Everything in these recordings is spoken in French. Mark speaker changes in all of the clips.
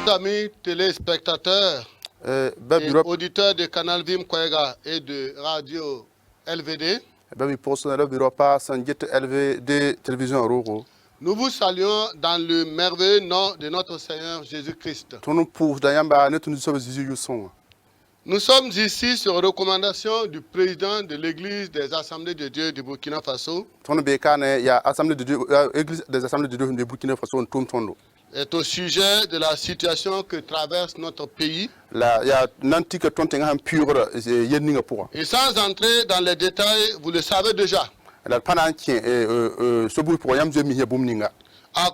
Speaker 1: Amis téléspectateurs et auditeurs de Canal Vim Kwega et de Radio LVD, nous vous saluons dans le merveilleux nom de notre Seigneur Jésus-Christ. Nous sommes ici sur recommandation du président de l'Église des Assemblées de Dieu du Burkina Faso. Est au sujet de la situation que traverse notre pays. Et sans entrer dans les détails, vous le savez déjà. À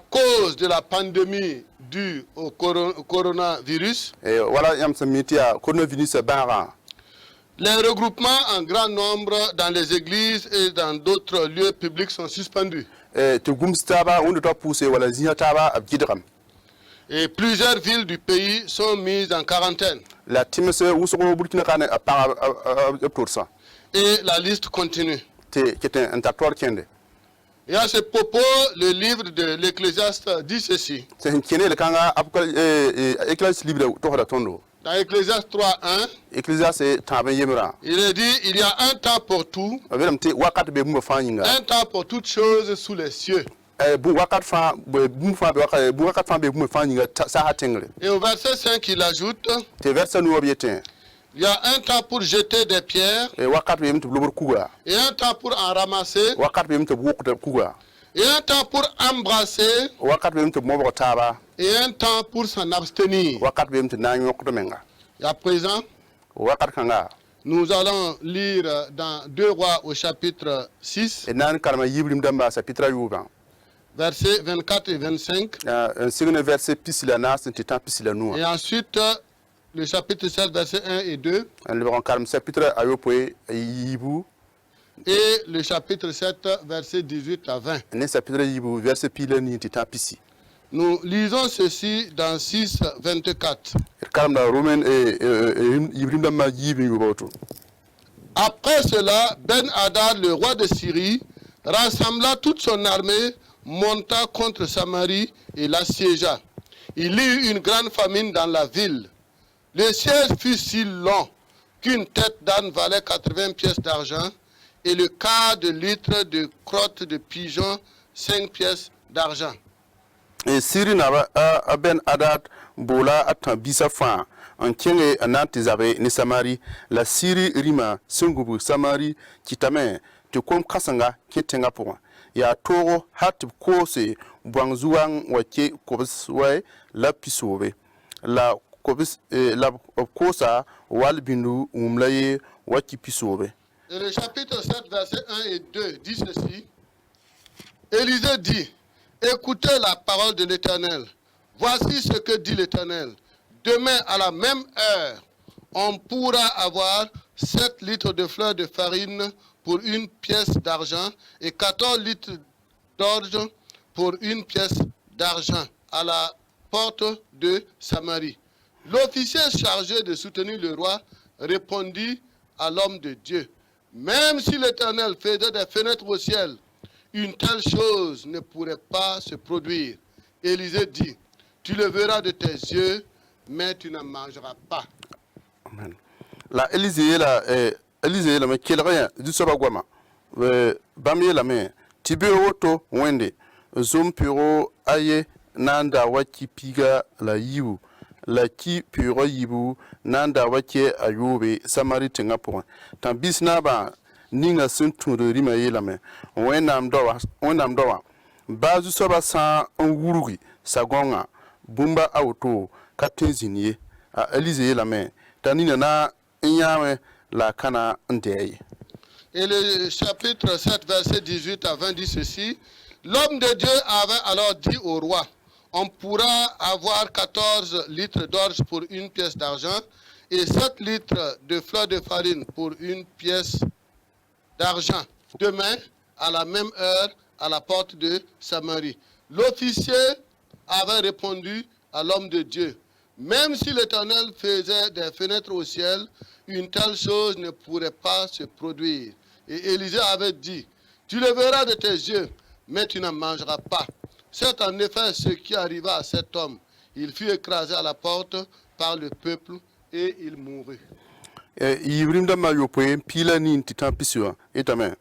Speaker 1: cause de la pandémie due au coronavirus, les regroupements en grand nombre dans les églises et dans d'autres lieux publics sont suspendus. Et plusieurs villes du pays sont mises en quarantaine. Et la liste continue. Et à ce propos, le livre de l'Ecclésiaste dit ceci. Dans Ecclésiaste 3.1, il est dit, il y a un temps pour tout, un temps pour toutes choses sous les cieux. Et au verset 5, il ajoute, il y a un temps pour jeter des pierres, et un temps pour en ramasser, et un temps pour embrasser, et un temps pour s'en abstenir. Et à présent, nous allons lire dans 2 Rois au chapitre 6, versets 24 et 25. Et ensuite, le chapitre 7, versets 1 et 2. Et le chapitre 7, versets 18 à 20. Nous lisons ceci dans 6, 24. Après cela, Ben-Hadad, le roi de Syrie, rassembla toute son armée, monta contre Samarie et l'assiégea. Il y eut une grande famine dans la ville. Le siège fut si long qu'une tête d'âne valait 80 pièces d'argent et le quart de litre de crotte de pigeon 5 pièces d'argent.
Speaker 2: Et Syrie n'a pas Ben Hadad bola atan bisa fa en kenge anantizare ni Samari la Syrie rima sungubu Samari kitame te kom kasanga kitenga pour ya toro hat kose bwangzuang wake kobswe la pisobe la kobs la kosa walbindu umlaye waki pisobe.
Speaker 1: Et le chapitre 7 verset 1 et 2 dit ceci. Élisée dit: écoutez la parole de l'Éternel. Voici ce que dit l'Éternel. Demain à la même heure, on pourra avoir 7 litres de fleurs de farine pour 1 pièce d'argent et 14 litres d'orge pour 1 pièce d'argent à la porte de Samarie. L'officier chargé de soutenir le roi répondit à l'homme de Dieu: même si l'Éternel faisait des fenêtres au ciel, une telle chose ne pourrait pas se produire. Élisée dit: tu le verras de tes yeux, mais tu n'en mangeras pas.
Speaker 2: Amen. La Élisée la me kelrien du sabagwama. Bamie la me tibero to wende zompiro aye nanda waki piga la yibu la ki piro yibu nanda wake ayobe samari tingapo tambisna ba ninga suntu rima yelame wenam dowa bazu soba sa ngururi sagonga bumba auto katenzinie a Élisée yelame tanina na nyame la kana ndeye.
Speaker 1: Et le chapitre 7 verset 18 à 20 dit ceci. L'homme de Dieu avait alors dit au roi: on pourra avoir 14 litres d'orge pour 1 pièce d'argent et 7 litres de fleurs de farine pour 1 pièce d'argent. Demain, à la même heure, à la porte de Samarie. L'officier avait répondu à l'homme de Dieu: même si l'Éternel faisait des fenêtres au ciel, une telle chose ne pourrait pas se produire. Et Élisée avait dit: tu le verras de tes yeux, mais tu n'en mangeras pas. C'est en effet ce qui arriva à cet homme. Il fut écrasé à la porte par le peuple et il mourut.
Speaker 2: Yibrim da ma yopoe pila ni titan pisua etame.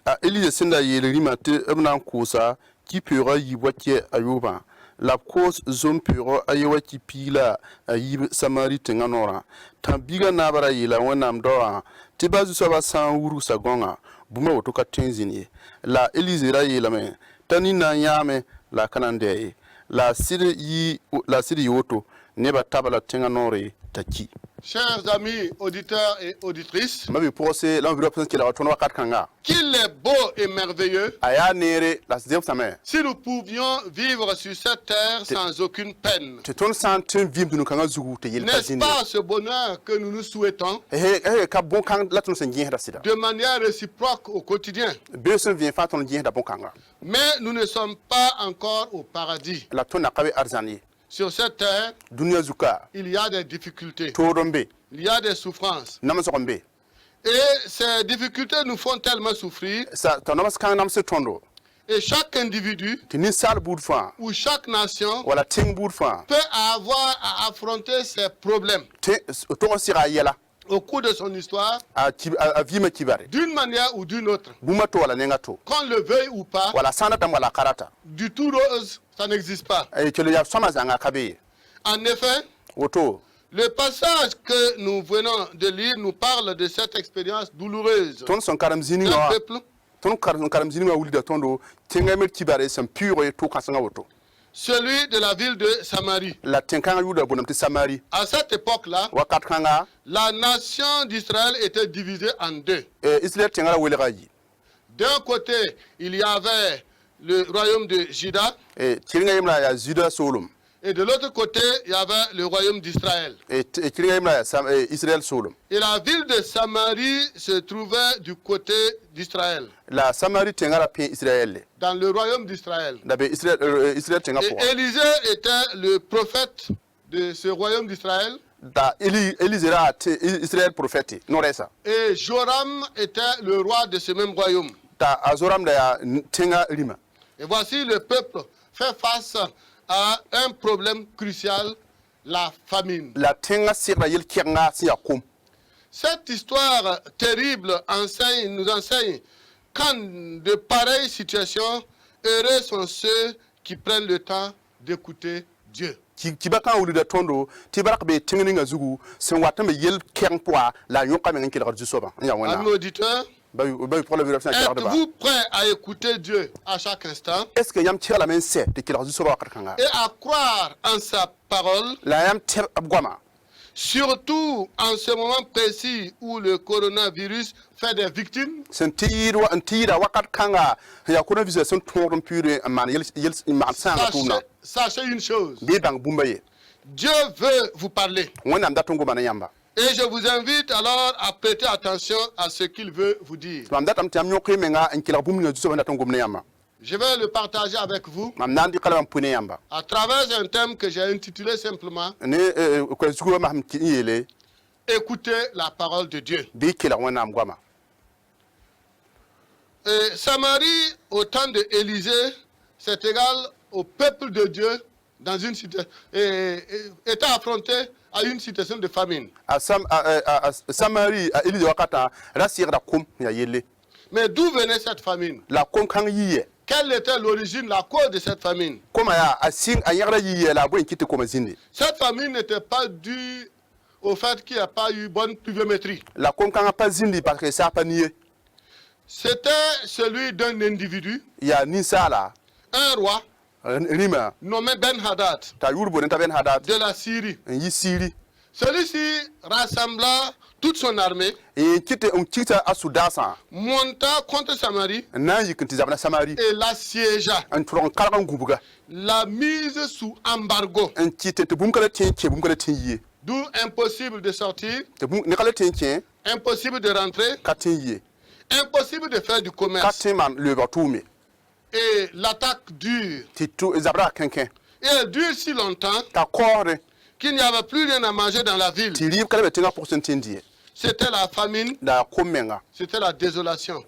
Speaker 2: A Elise senda yele rimate ebna kosa ki pura yibwatie ayuba. La cause zone puro ayewa ki pila ayib samari tenganora. Tambiga nabara yela wenam doa. Tibazu saba san wuru sagonga. Buma wotoka tenzini. La Elise ra yela me. Tani na yame la kanande. La siri yoto neba tabala tenganore taki.
Speaker 1: Chers amis auditeurs et auditrices, qu'il est beau et merveilleux si nous pouvions vivre sur cette terre sans aucune peine. N'est-ce pas ce bonheur que nous nous souhaitons de manière réciproque au quotidien? Mais nous ne sommes pas encore au paradis. Sur cette terre, il y a des difficultés, il y a des souffrances. Et ces difficultés nous font tellement souffrir. Et chaque individu ou chaque nation peut avoir à affronter ces problèmes au cours de son histoire, d'une manière ou d'une autre. Qu'on le veuille ou pas, du tout rose, ça n'existe pas. En effet, le passage que nous venons de lire nous parle de cette expérience douloureuse d'un peuple, celui de la ville de Samarie. À cette époque-là, la nation d'Israël était divisée en deux. D'un côté, il y avait le royaume de Juda. Et de l'autre côté, il y avait le royaume d'Israël. Et la ville de Samarie se trouvait du côté d'Israël. Dans le royaume d'Israël. Et Élisée était le prophète de ce royaume d'Israël. Et Joram était le roi de ce même royaume. Et voici le peuple fait face à un problème crucial, la famine. Cette histoire terrible nous enseigne qu'en de pareilles situations, heureux sont ceux qui prennent le temps d'écouter Dieu. Amis auditeurs, êtes-vous prêts à écouter Dieu à chaque instant et à croire en sa parole, surtout en ce moment précis où le coronavirus fait des victimes? Sachez une chose, Dieu veut vous parler. Et je vous invite alors à prêter attention à ce qu'il veut vous dire. Je vais le partager avec vous à travers un thème que j'ai intitulé simplement Écoutez la parole de Dieu. Et Samarie, au temps d'Élisée, c'est égal au peuple de Dieu dans une situation, était affronté à une situation de famine. Mais d'où venait cette famine? Quelle était l'origine, la cause de cette famine? Cette famine n'était pas due au fait qu'il n'y a pas eu bonne pluviométrie. C'était celui d'un individu, un roi, nommé Ben-Hadad, de la Syrie. Celui-ci rassembla toute son armée, monta contre Samarie et l'assiégea, l'a mise sous embargo. D'où impossible de sortir, impossible de rentrer, impossible de faire du commerce. Et l'attaque dure. Et elle dure si longtemps qu'il n'y avait plus rien à manger dans la ville. C'était la famine, c'était la désolation.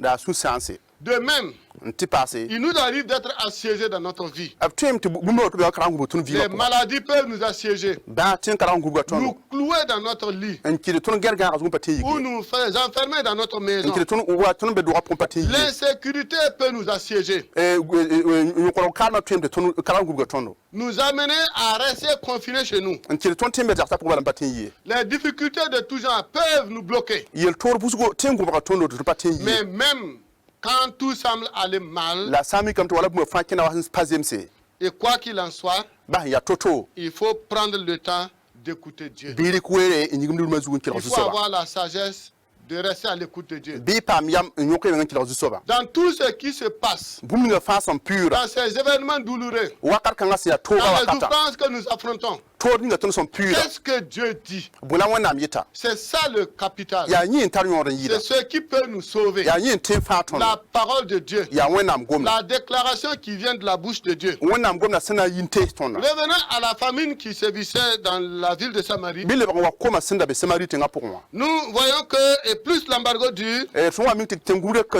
Speaker 1: De même,
Speaker 2: nti passé
Speaker 1: il nous arrive d'être assiégés dans notre vie.
Speaker 2: abtem te bumba to be karam gubo tun
Speaker 1: Les
Speaker 2: vima
Speaker 1: maladies peuvent nous assiéger,
Speaker 2: ba tin karam gubo ton
Speaker 1: nous clouer dans notre lit,
Speaker 2: en ki ton gerga ga zumpa te
Speaker 1: ou
Speaker 2: yiki
Speaker 1: nous faire enfermer dans notre maison.
Speaker 2: en ki ton wa ton be do pompa te yiki
Speaker 1: L'insécurité peut nous assiéger,
Speaker 2: ñu ko kalma tem de ton karam gubo ton
Speaker 1: nous amener à rester confinés chez nous.
Speaker 2: en ki ton tembe jarta pour ba patin yi
Speaker 1: Les difficultés de tout genre peuvent nous bloquer.
Speaker 2: yel tor busgo tem gubo ka ton do patin yi
Speaker 1: Mais même quand tout semble aller mal,
Speaker 2: la sami kam to wala bu fa kina wa pazem se
Speaker 1: et quoi qu'il en soit,
Speaker 2: ba ya toto
Speaker 1: il faut prendre le temps d'écouter Dieu.
Speaker 2: biri kwere nyigum dul mazugun ki
Speaker 1: Il faut avoir la sagesse de rester à l'écoute de Dieu.
Speaker 2: bi pam yam nyoke ngan ki la soba
Speaker 1: Dans tout ce qui se passe,
Speaker 2: bum nga fa son pure
Speaker 1: dans ces événements douloureux,
Speaker 2: wakar kan ya to
Speaker 1: dans
Speaker 2: ga
Speaker 1: les
Speaker 2: wakata
Speaker 1: souffrances que nous affrontons,
Speaker 2: tor ni nga ton son pure
Speaker 1: qu'est-ce que Dieu dit?
Speaker 2: bula wana yita
Speaker 1: C'est ça le capital.
Speaker 2: ya nyi tar nyoren yida
Speaker 1: C'est ce qui peut nous sauver.
Speaker 2: ya nyi tin fa ton
Speaker 1: La parole de Dieu,
Speaker 2: ya wenam gomna
Speaker 1: la déclaration qui vient de la bouche de Dieu.
Speaker 2: wenam gomna sana yinte ton
Speaker 1: Revenons à la famine qui sévissait dans la ville de Samarie.
Speaker 2: bile ba wa koma sinda be samari tinga pour moi
Speaker 1: Nous voyons que et plus l'embargo dure,
Speaker 2: so wa mi tengure ko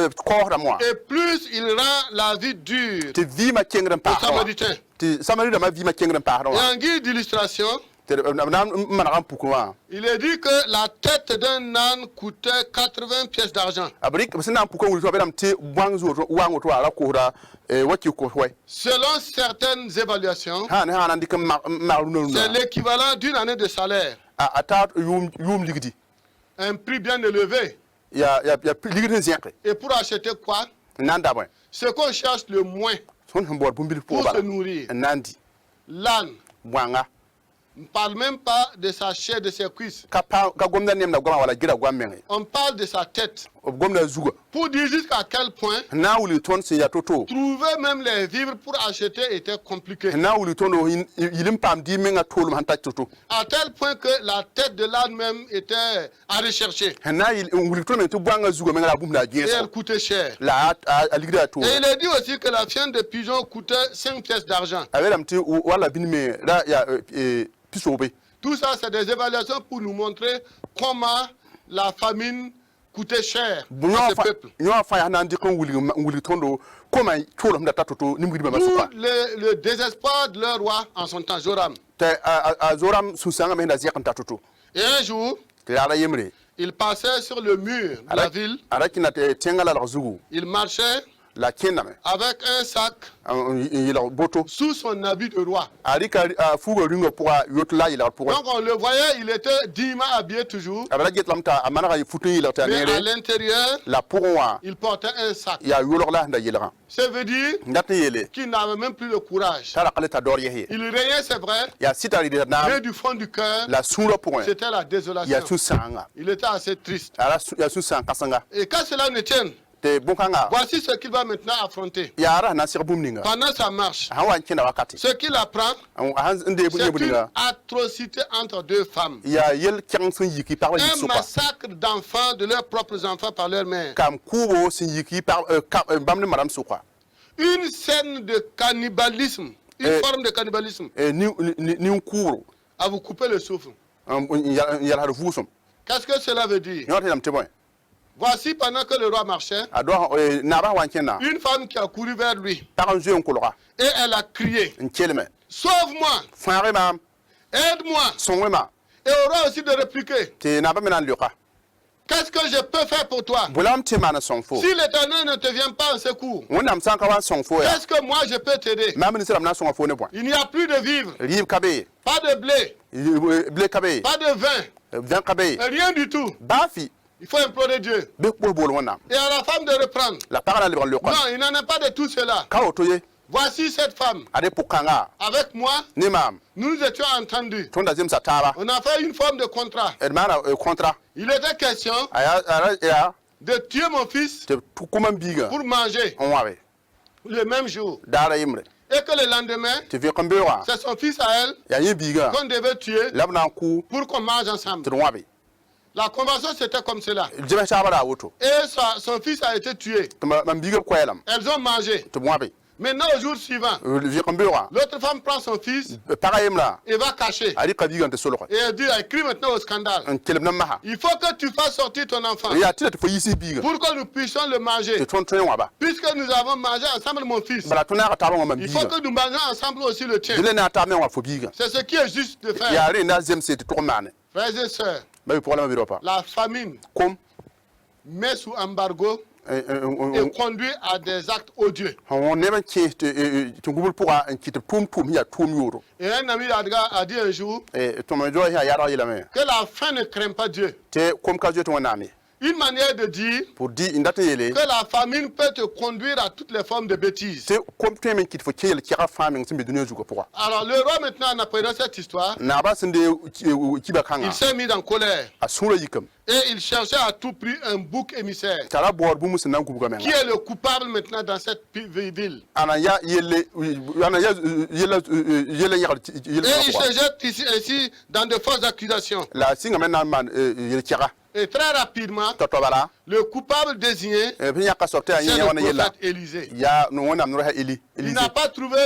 Speaker 2: da moi
Speaker 1: et plus il rend la vie dure
Speaker 2: te vi ma kengren
Speaker 1: aux
Speaker 2: pa
Speaker 1: Samaritains.
Speaker 2: te samari da ma vi ma kengren pa
Speaker 1: Et en guise d'illustration,
Speaker 2: te na manam pukwa
Speaker 1: il est dit que la tête d'un âne coûtait 80 pièces d'argent.
Speaker 2: abrik sina pukwa wuri to be dam te bwangzo wango to ala ko da waki ko hoy
Speaker 1: Selon certaines évaluations,
Speaker 2: han nan dikam marunu
Speaker 1: c'est l'équivalent d'une année de salaire.
Speaker 2: ata yum ligdi
Speaker 1: Un prix bien élevé.
Speaker 2: ya ligdi ziakre
Speaker 1: Et pour acheter quoi?
Speaker 2: nanda bon
Speaker 1: Ce qu'on cherche le moins
Speaker 2: son hambor bumbil
Speaker 1: pour
Speaker 2: pour
Speaker 1: se nourrir.
Speaker 2: nandi
Speaker 1: L'âne.
Speaker 2: bwanga
Speaker 1: On ne parle même pas de sa chair, de ses cuisses.
Speaker 2: ka gomna nem na goma wala gira gwamenge
Speaker 1: On parle de sa tête.
Speaker 2: gomna zuga
Speaker 1: Pour dire jusqu'à quel point
Speaker 2: na wuli ton se ya toto
Speaker 1: trouver même les vivres pour acheter était compliqué.
Speaker 2: na wuli ton do yilim pam di menga tolum han ta toto
Speaker 1: À tel point que la tête de l'âne même était à rechercher.
Speaker 2: na wuli ton men to bwanga zuga menga bum na
Speaker 1: Et
Speaker 2: geso
Speaker 1: elle coûtait cher.
Speaker 2: la aligida to
Speaker 1: Et il est dit aussi que la fiente de pigeon coûtait 5 pièces d'argent.
Speaker 2: avelam ti wala binme da ya pisobe
Speaker 1: Tout ça, c'est des évaluations pour nous montrer comment la famine coûtait cher à ce peuple.
Speaker 2: nyo fa ya nan di kon wuli ton do koma tolum da toto nimgidi ba
Speaker 1: Tout
Speaker 2: masuka
Speaker 1: le désespoir de leur roi en son temps, Joram.
Speaker 2: te zoram susanga men da ziak ta toto
Speaker 1: Et un jour,
Speaker 2: la yemre
Speaker 1: il passait sur le mur de la ville.
Speaker 2: arakina te tengala la zugu
Speaker 1: Il marchait
Speaker 2: la kename
Speaker 1: avec un sac
Speaker 2: il boto
Speaker 1: sous son habit de roi.
Speaker 2: arika fugo ringo pour yotla il pour
Speaker 1: Donc on le voyait, il était dignement habillé toujours.
Speaker 2: abala get lamta amana ga futu il ta
Speaker 1: Mais à
Speaker 2: nere
Speaker 1: l'intérieur,
Speaker 2: la pourwa
Speaker 1: il portait un sac.
Speaker 2: ya yolorla nda yelra
Speaker 1: Ça veut dire
Speaker 2: ndate yele
Speaker 1: qu'il n'avait même plus le courage.
Speaker 2: tara qaleta dor yehe
Speaker 1: Il riait, c'est vrai,
Speaker 2: ya sitari de na
Speaker 1: mais du fond du cœur,
Speaker 2: la sura pour
Speaker 1: c'était la
Speaker 2: ya
Speaker 1: désolation.
Speaker 2: susanga
Speaker 1: Il était assez triste.
Speaker 2: ala ya susan kasanga
Speaker 1: Et quand cela ne tienne,
Speaker 2: te bonkanga
Speaker 1: voici ce qu'il va maintenant affronter.
Speaker 2: ya ara na sir bumninga
Speaker 1: Pendant sa marche,
Speaker 2: hawan kina wakati
Speaker 1: ce qu'il apprend,
Speaker 2: han inde bu
Speaker 1: c'est une
Speaker 2: buniga
Speaker 1: atrocité entre deux femmes.
Speaker 2: ya yel kyan sun yiki par
Speaker 1: Un
Speaker 2: yisuka
Speaker 1: massacre d'enfants, de leurs propres enfants par leur mère.
Speaker 2: kam kubo sun yiki par bamne madame suka
Speaker 1: Une scène de cannibalisme, une forme de cannibalisme,
Speaker 2: ni kuro
Speaker 1: à vous couper le souffle.
Speaker 2: yal har vusum
Speaker 1: Qu'est-ce que cela veut dire?
Speaker 2: nyote lam teboy
Speaker 1: Voici pendant que le roi marchait,
Speaker 2: ado na ba wankena
Speaker 1: une femme qui a couru vers lui
Speaker 2: par un jeu onkolora
Speaker 1: et elle a crié,
Speaker 2: nkelme
Speaker 1: sauve-moi,
Speaker 2: fare mam
Speaker 1: aide-moi.
Speaker 2: sonwema
Speaker 1: Et au roi aussi de répliquer,
Speaker 2: te na ba menan luka
Speaker 1: qu'est-ce que je peux faire pour toi?
Speaker 2: bulam te mana sonfo
Speaker 1: Si l'Éternel ne te vient pas en secours,
Speaker 2: wonam sanka wan sonfo ya
Speaker 1: qu'est-ce que moi je peux t'aider?
Speaker 2: mamni siram na sonfo ne boy
Speaker 1: Il n'y a plus de vivres,
Speaker 2: rib kabe
Speaker 1: pas de blé,
Speaker 2: ble kabe
Speaker 1: pas de vin,
Speaker 2: vin kabe
Speaker 1: rien du tout.
Speaker 2: bafi
Speaker 1: Il faut implorer Dieu.
Speaker 2: be ko bol wona
Speaker 1: Et à la femme de reprendre.
Speaker 2: la parole le luka
Speaker 1: Non, il n'en a pas de tout cela.
Speaker 2: ka otoye
Speaker 1: Voici cette femme.
Speaker 2: ade pukanga
Speaker 1: Avec moi,
Speaker 2: ni mam
Speaker 1: nous nous étions entendus.
Speaker 2: tonda zim satara
Speaker 1: On a fait une forme de contrat.
Speaker 2: edmana contrat
Speaker 1: Il était question
Speaker 2: ya
Speaker 1: de tuer mon fils
Speaker 2: te kuma biga
Speaker 1: pour manger
Speaker 2: on wawe
Speaker 1: le même jour.
Speaker 2: dara yimre
Speaker 1: Et que le lendemain,
Speaker 2: te vi kambewa
Speaker 1: c'est son fils à elle
Speaker 2: ya yi biga
Speaker 1: qu'on devait tuer
Speaker 2: labna ku
Speaker 1: pour qu'on mange ensemble.
Speaker 2: te wabe
Speaker 1: La convention, c'était comme cela.
Speaker 2: jeme shabara woto
Speaker 1: Et son fils a été tué.
Speaker 2: te man biga ko yalam
Speaker 1: Elles ont mangé.
Speaker 2: te wabe
Speaker 1: Maintenant, au jour suivant,
Speaker 2: Vikambura.
Speaker 1: l'autre femme prend son fils
Speaker 2: Pareil là.
Speaker 1: et va cacher.
Speaker 2: Ali Kabigan de Solo.
Speaker 1: Et elle dit, elle crie maintenant au scandale.
Speaker 2: Un kelem maha.
Speaker 1: Il faut que tu fasses sortir ton enfant
Speaker 2: Ya tira te foyisi biga.
Speaker 1: pour que nous puissions le manger.
Speaker 2: Te ton waba.
Speaker 1: Puisque nous avons mangé ensemble mon fils,
Speaker 2: Bala tona ta ba
Speaker 1: il faut que nous mangeons ensemble aussi le tien.
Speaker 2: Dile na ta me wa fo biga.
Speaker 1: C'est ce qui est juste de faire.
Speaker 2: Ya re na zem se te to mane.
Speaker 1: Frères et sœurs,
Speaker 2: Ba pour la biropa.
Speaker 1: la famine
Speaker 2: Kom
Speaker 1: met sous embargo et conduit à des actes odieux.
Speaker 2: on never change to ngubul pour un kit tum ya tum yoro.
Speaker 1: Et un ami a dit un jour
Speaker 2: To me jo ya yara yela me.
Speaker 1: que la faim ne craint pas Dieu.
Speaker 2: Te kom ka jo to nami.
Speaker 1: Une manière de dire
Speaker 2: Pour di indata yele.
Speaker 1: que la famine peut te conduire à toutes les formes de bêtises.
Speaker 2: Te kom to men kit fo kel kira faming timbe dunya jugo pour.
Speaker 1: Alors le roi maintenant en apprenant cette histoire,
Speaker 2: Na ba sinde kiba kanga.
Speaker 1: il s'est mis en colère
Speaker 2: Asura yikam.
Speaker 1: et il cherchait à tout prix un bouc émissaire.
Speaker 2: Tara bor bu musin nan kubuga men.
Speaker 1: Qui est le coupable maintenant dans cette ville?
Speaker 2: Ana ya yele ana ya yele yele
Speaker 1: Et il se jette ici dans de fausses accusations.
Speaker 2: la singa men man yele kira.
Speaker 1: Et très rapidement,
Speaker 2: Totobala.
Speaker 1: le coupable désigné,
Speaker 2: Binya ka sorte
Speaker 1: c'est
Speaker 2: ya wana
Speaker 1: le
Speaker 2: yela.
Speaker 1: prophète Élisée.
Speaker 2: Ya no wana mno ha Eli.
Speaker 1: Il n'a pas trouvé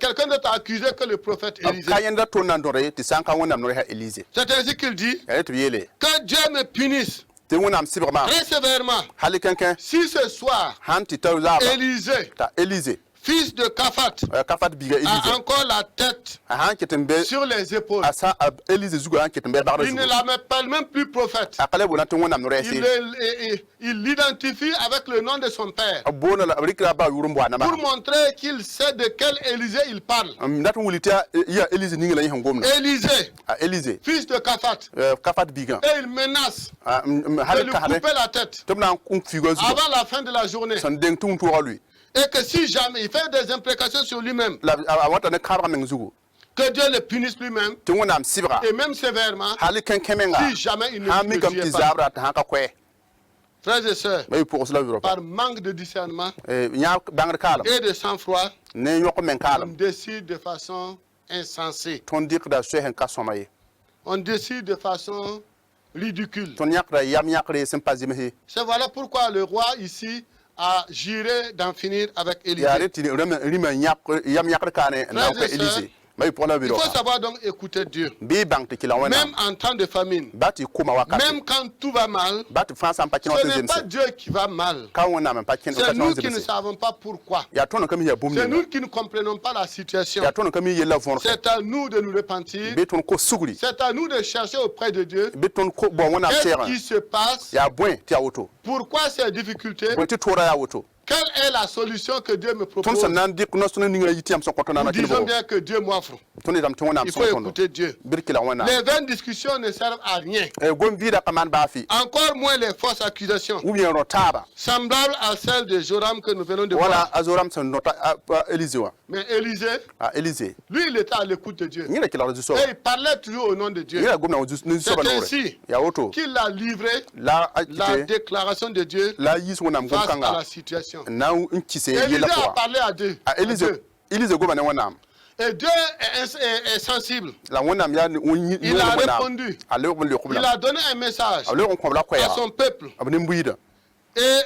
Speaker 1: quelqu'un d'autre accusé que le prophète Élisée.
Speaker 2: Kayenda to nan dore ti sanka wana mno ha Elise.
Speaker 1: C'est ainsi qu'il dit
Speaker 2: Ya to yele.
Speaker 1: que Dieu me punisse
Speaker 2: Te wana am sibrama.
Speaker 1: très sévèrement
Speaker 2: Hali kankan
Speaker 1: si ce soir
Speaker 2: hanti tawza
Speaker 1: Élisée,
Speaker 2: ta Elise.
Speaker 1: fils de Kaphat,
Speaker 2: Kafat biga
Speaker 1: a
Speaker 2: Elise.
Speaker 1: encore la tête
Speaker 2: Han ketembe
Speaker 1: sur les épaules.
Speaker 2: asa Elise zugo han ketembe barda
Speaker 1: Il ne
Speaker 2: zugo.
Speaker 1: la m'appelle même plus prophète.
Speaker 2: Akale bona to wana mno resi.
Speaker 1: Il l'identifie avec le nom de son père
Speaker 2: Bona la rikra ba yurumbo na
Speaker 1: pour
Speaker 2: ba.
Speaker 1: montrer qu'il sait de quel Élisée il parle.
Speaker 2: Ndatu wulita ya Elise ningila yin ngomna.
Speaker 1: Élisée,
Speaker 2: Elise.
Speaker 1: fils de Kaphat.
Speaker 2: Kafat biga.
Speaker 1: Et il menace de
Speaker 2: Hali
Speaker 1: lui
Speaker 2: kahane.
Speaker 1: couper la tête
Speaker 2: Tobna kun figo zugo.
Speaker 1: avant la fin de la journée.
Speaker 2: San deng tung to lui.
Speaker 1: Et que si jamais il fait des imprécations sur lui-même,
Speaker 2: La awata ne karba men zugo.
Speaker 1: que Dieu le punisse lui-même
Speaker 2: Te wana am sibra.
Speaker 1: et même sévèrement,
Speaker 2: Hali kankemenga.
Speaker 1: si jamais il ne
Speaker 2: Ha mi
Speaker 1: le
Speaker 2: gam
Speaker 1: dit
Speaker 2: ti
Speaker 1: pas.
Speaker 2: zabra ta hanka kwe.
Speaker 1: Frères et sœurs,
Speaker 2: Bay pour cela Europa.
Speaker 1: par manque de discernement
Speaker 2: Nya bangar kalam.
Speaker 1: et de sang-froid,
Speaker 2: Ne yoko men
Speaker 1: on
Speaker 2: kalam.
Speaker 1: décide de façon insensée.
Speaker 2: Ton dik da sehen ka somaye.
Speaker 1: On décide de façon ridicule.
Speaker 2: Ton yakra yam yakre sympathie.
Speaker 1: C'est voilà pourquoi le roi ici a juré d'en finir avec
Speaker 2: Ya
Speaker 1: Élisée.
Speaker 2: reti rima yam yakre kane na ko Elise. Bay pour la
Speaker 1: Il
Speaker 2: Europa.
Speaker 1: faut savoir donc écouter Dieu.
Speaker 2: Bi bank te kila wana.
Speaker 1: Même en temps de famine,
Speaker 2: Bati kuma wakati.
Speaker 1: même quand tout va mal,
Speaker 2: Bati fansa pa kino
Speaker 1: ce n'est pas
Speaker 2: tenzemse.
Speaker 1: Dieu qui va mal.
Speaker 2: Ka wana man pa kino
Speaker 1: C'est nous qui ne
Speaker 2: tenzemse.
Speaker 1: savons pas pourquoi.
Speaker 2: Ya tono kami ya
Speaker 1: C'est
Speaker 2: bumni.
Speaker 1: nous qui ne comprenons pas la situation.
Speaker 2: Ya tono kami yela von.
Speaker 1: C'est à nous de nous repentir.
Speaker 2: Be ton ko suguri.
Speaker 1: C'est à nous de chercher auprès de Dieu.
Speaker 2: Be ton ko bon wana
Speaker 1: Qu'est-ce
Speaker 2: tera.
Speaker 1: qui se passe?
Speaker 2: Ya bwen ti auto.
Speaker 1: Pourquoi ces difficultés?
Speaker 2: Bwen ti tora ya auto.
Speaker 1: Quelle est la solution que Dieu me
Speaker 2: Ton
Speaker 1: propose?
Speaker 2: sa nan dik no sono ninga yiti am son kontona
Speaker 1: Nous
Speaker 2: na
Speaker 1: disons
Speaker 2: kilbo.
Speaker 1: bien que Dieu m'offre.
Speaker 2: Ton dam ton wana am
Speaker 1: Il
Speaker 2: son
Speaker 1: faut
Speaker 2: kontona.
Speaker 1: écouter Dieu.
Speaker 2: Birkila wana.
Speaker 1: Les vaines discussions ne servent à rien.
Speaker 2: Gom vida kaman bafi.
Speaker 1: Encore moins les fausses accusations,
Speaker 2: Ou bien rotaba.
Speaker 1: semblables à celles de Joram que nous venons de
Speaker 2: Wala
Speaker 1: voir.
Speaker 2: azoram son nota Elise wa.
Speaker 1: Mais Élisée,
Speaker 2: Elise.
Speaker 1: lui, il était à l'écoute de Dieu.
Speaker 2: Ngira kila so.
Speaker 1: Et il parlait toujours au nom de Dieu.
Speaker 2: Ngira gomna uzu ni so ba
Speaker 1: C'est
Speaker 2: nore.
Speaker 1: ainsi
Speaker 2: Ya auto.
Speaker 1: qu'il a livré
Speaker 2: La
Speaker 1: la
Speaker 2: akite.
Speaker 1: déclaration de Dieu
Speaker 2: La yis wona am
Speaker 1: face à
Speaker 2: kanga.
Speaker 1: la situation.
Speaker 2: Na nkise
Speaker 1: Élisée
Speaker 2: yela
Speaker 1: a
Speaker 2: kwa.
Speaker 1: parlé à Dieu.
Speaker 2: Elise. Elise goma na wana am.
Speaker 1: Et Dieu est sensible.
Speaker 2: La wana am ya ni
Speaker 1: Il a répondu.
Speaker 2: Ale ko le
Speaker 1: Il
Speaker 2: kubla.
Speaker 1: a donné un message
Speaker 2: Ale ko kubla kwa
Speaker 1: à
Speaker 2: ya.
Speaker 1: son peuple.
Speaker 2: Abne mbuida.
Speaker 1: Et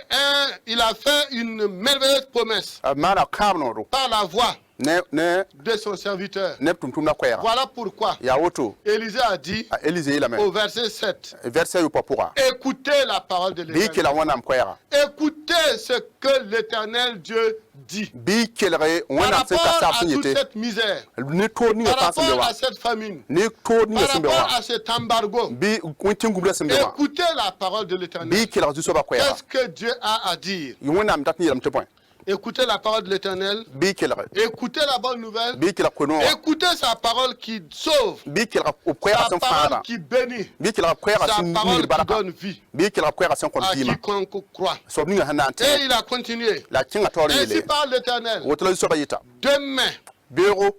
Speaker 1: il a fait une merveilleuse promesse
Speaker 2: Mara kamno ro.
Speaker 1: par la voix
Speaker 2: Ne
Speaker 1: de son serviteur.
Speaker 2: tumtum na kwa ya.
Speaker 1: Voilà pourquoi
Speaker 2: Ya auto.
Speaker 1: Élisée a dit
Speaker 2: Elise yela men.
Speaker 1: au verset 7,
Speaker 2: Verset yo popora.
Speaker 1: écoutez la parole de
Speaker 2: Bi
Speaker 1: l'Éternel.
Speaker 2: kila wana am kwa ya.
Speaker 1: Écoutez ce que l'Éternel Dieu dit.
Speaker 2: Bi kelre
Speaker 1: Par
Speaker 2: wana se ka
Speaker 1: rapport
Speaker 2: sa
Speaker 1: à toute
Speaker 2: funyete.
Speaker 1: cette misère,
Speaker 2: Ni to ni
Speaker 1: par
Speaker 2: fa sembe
Speaker 1: rapport
Speaker 2: wa.
Speaker 1: à cette famine,
Speaker 2: Ni to ni
Speaker 1: par
Speaker 2: sembe
Speaker 1: rapport
Speaker 2: wa.
Speaker 1: à cet embargo,
Speaker 2: Bi kuntin gubla sembe wa.
Speaker 1: écoutez la parole de l'Éternel.
Speaker 2: Bi kila zu so ba kwa ya.
Speaker 1: Qu'est-ce que Dieu a à dire?
Speaker 2: Yona am tatni yalam te point.
Speaker 1: Écoutez la parole de l'Éternel.
Speaker 2: Bi kelre.
Speaker 1: Écoutez la bonne nouvelle.
Speaker 2: Bi kila kono.
Speaker 1: Écoutez sa parole qui sauve.
Speaker 2: Bi kila kwa ya
Speaker 1: Sa
Speaker 2: san
Speaker 1: parole
Speaker 2: fara.
Speaker 1: qui bénit.
Speaker 2: Bi kila kwa ya
Speaker 1: Sa
Speaker 2: san
Speaker 1: parole
Speaker 2: ni
Speaker 1: qui
Speaker 2: baraka.
Speaker 1: donne vie
Speaker 2: Bi kila kwa ya san kon
Speaker 1: à
Speaker 2: bima.
Speaker 1: quiconque croit.
Speaker 2: So ni hanante.
Speaker 1: Et il a continué.
Speaker 2: La kinga tori
Speaker 1: Ainsi
Speaker 2: yele.
Speaker 1: parle l'Éternel.
Speaker 2: Wotlo so ba yita.
Speaker 1: Demain,
Speaker 2: Bero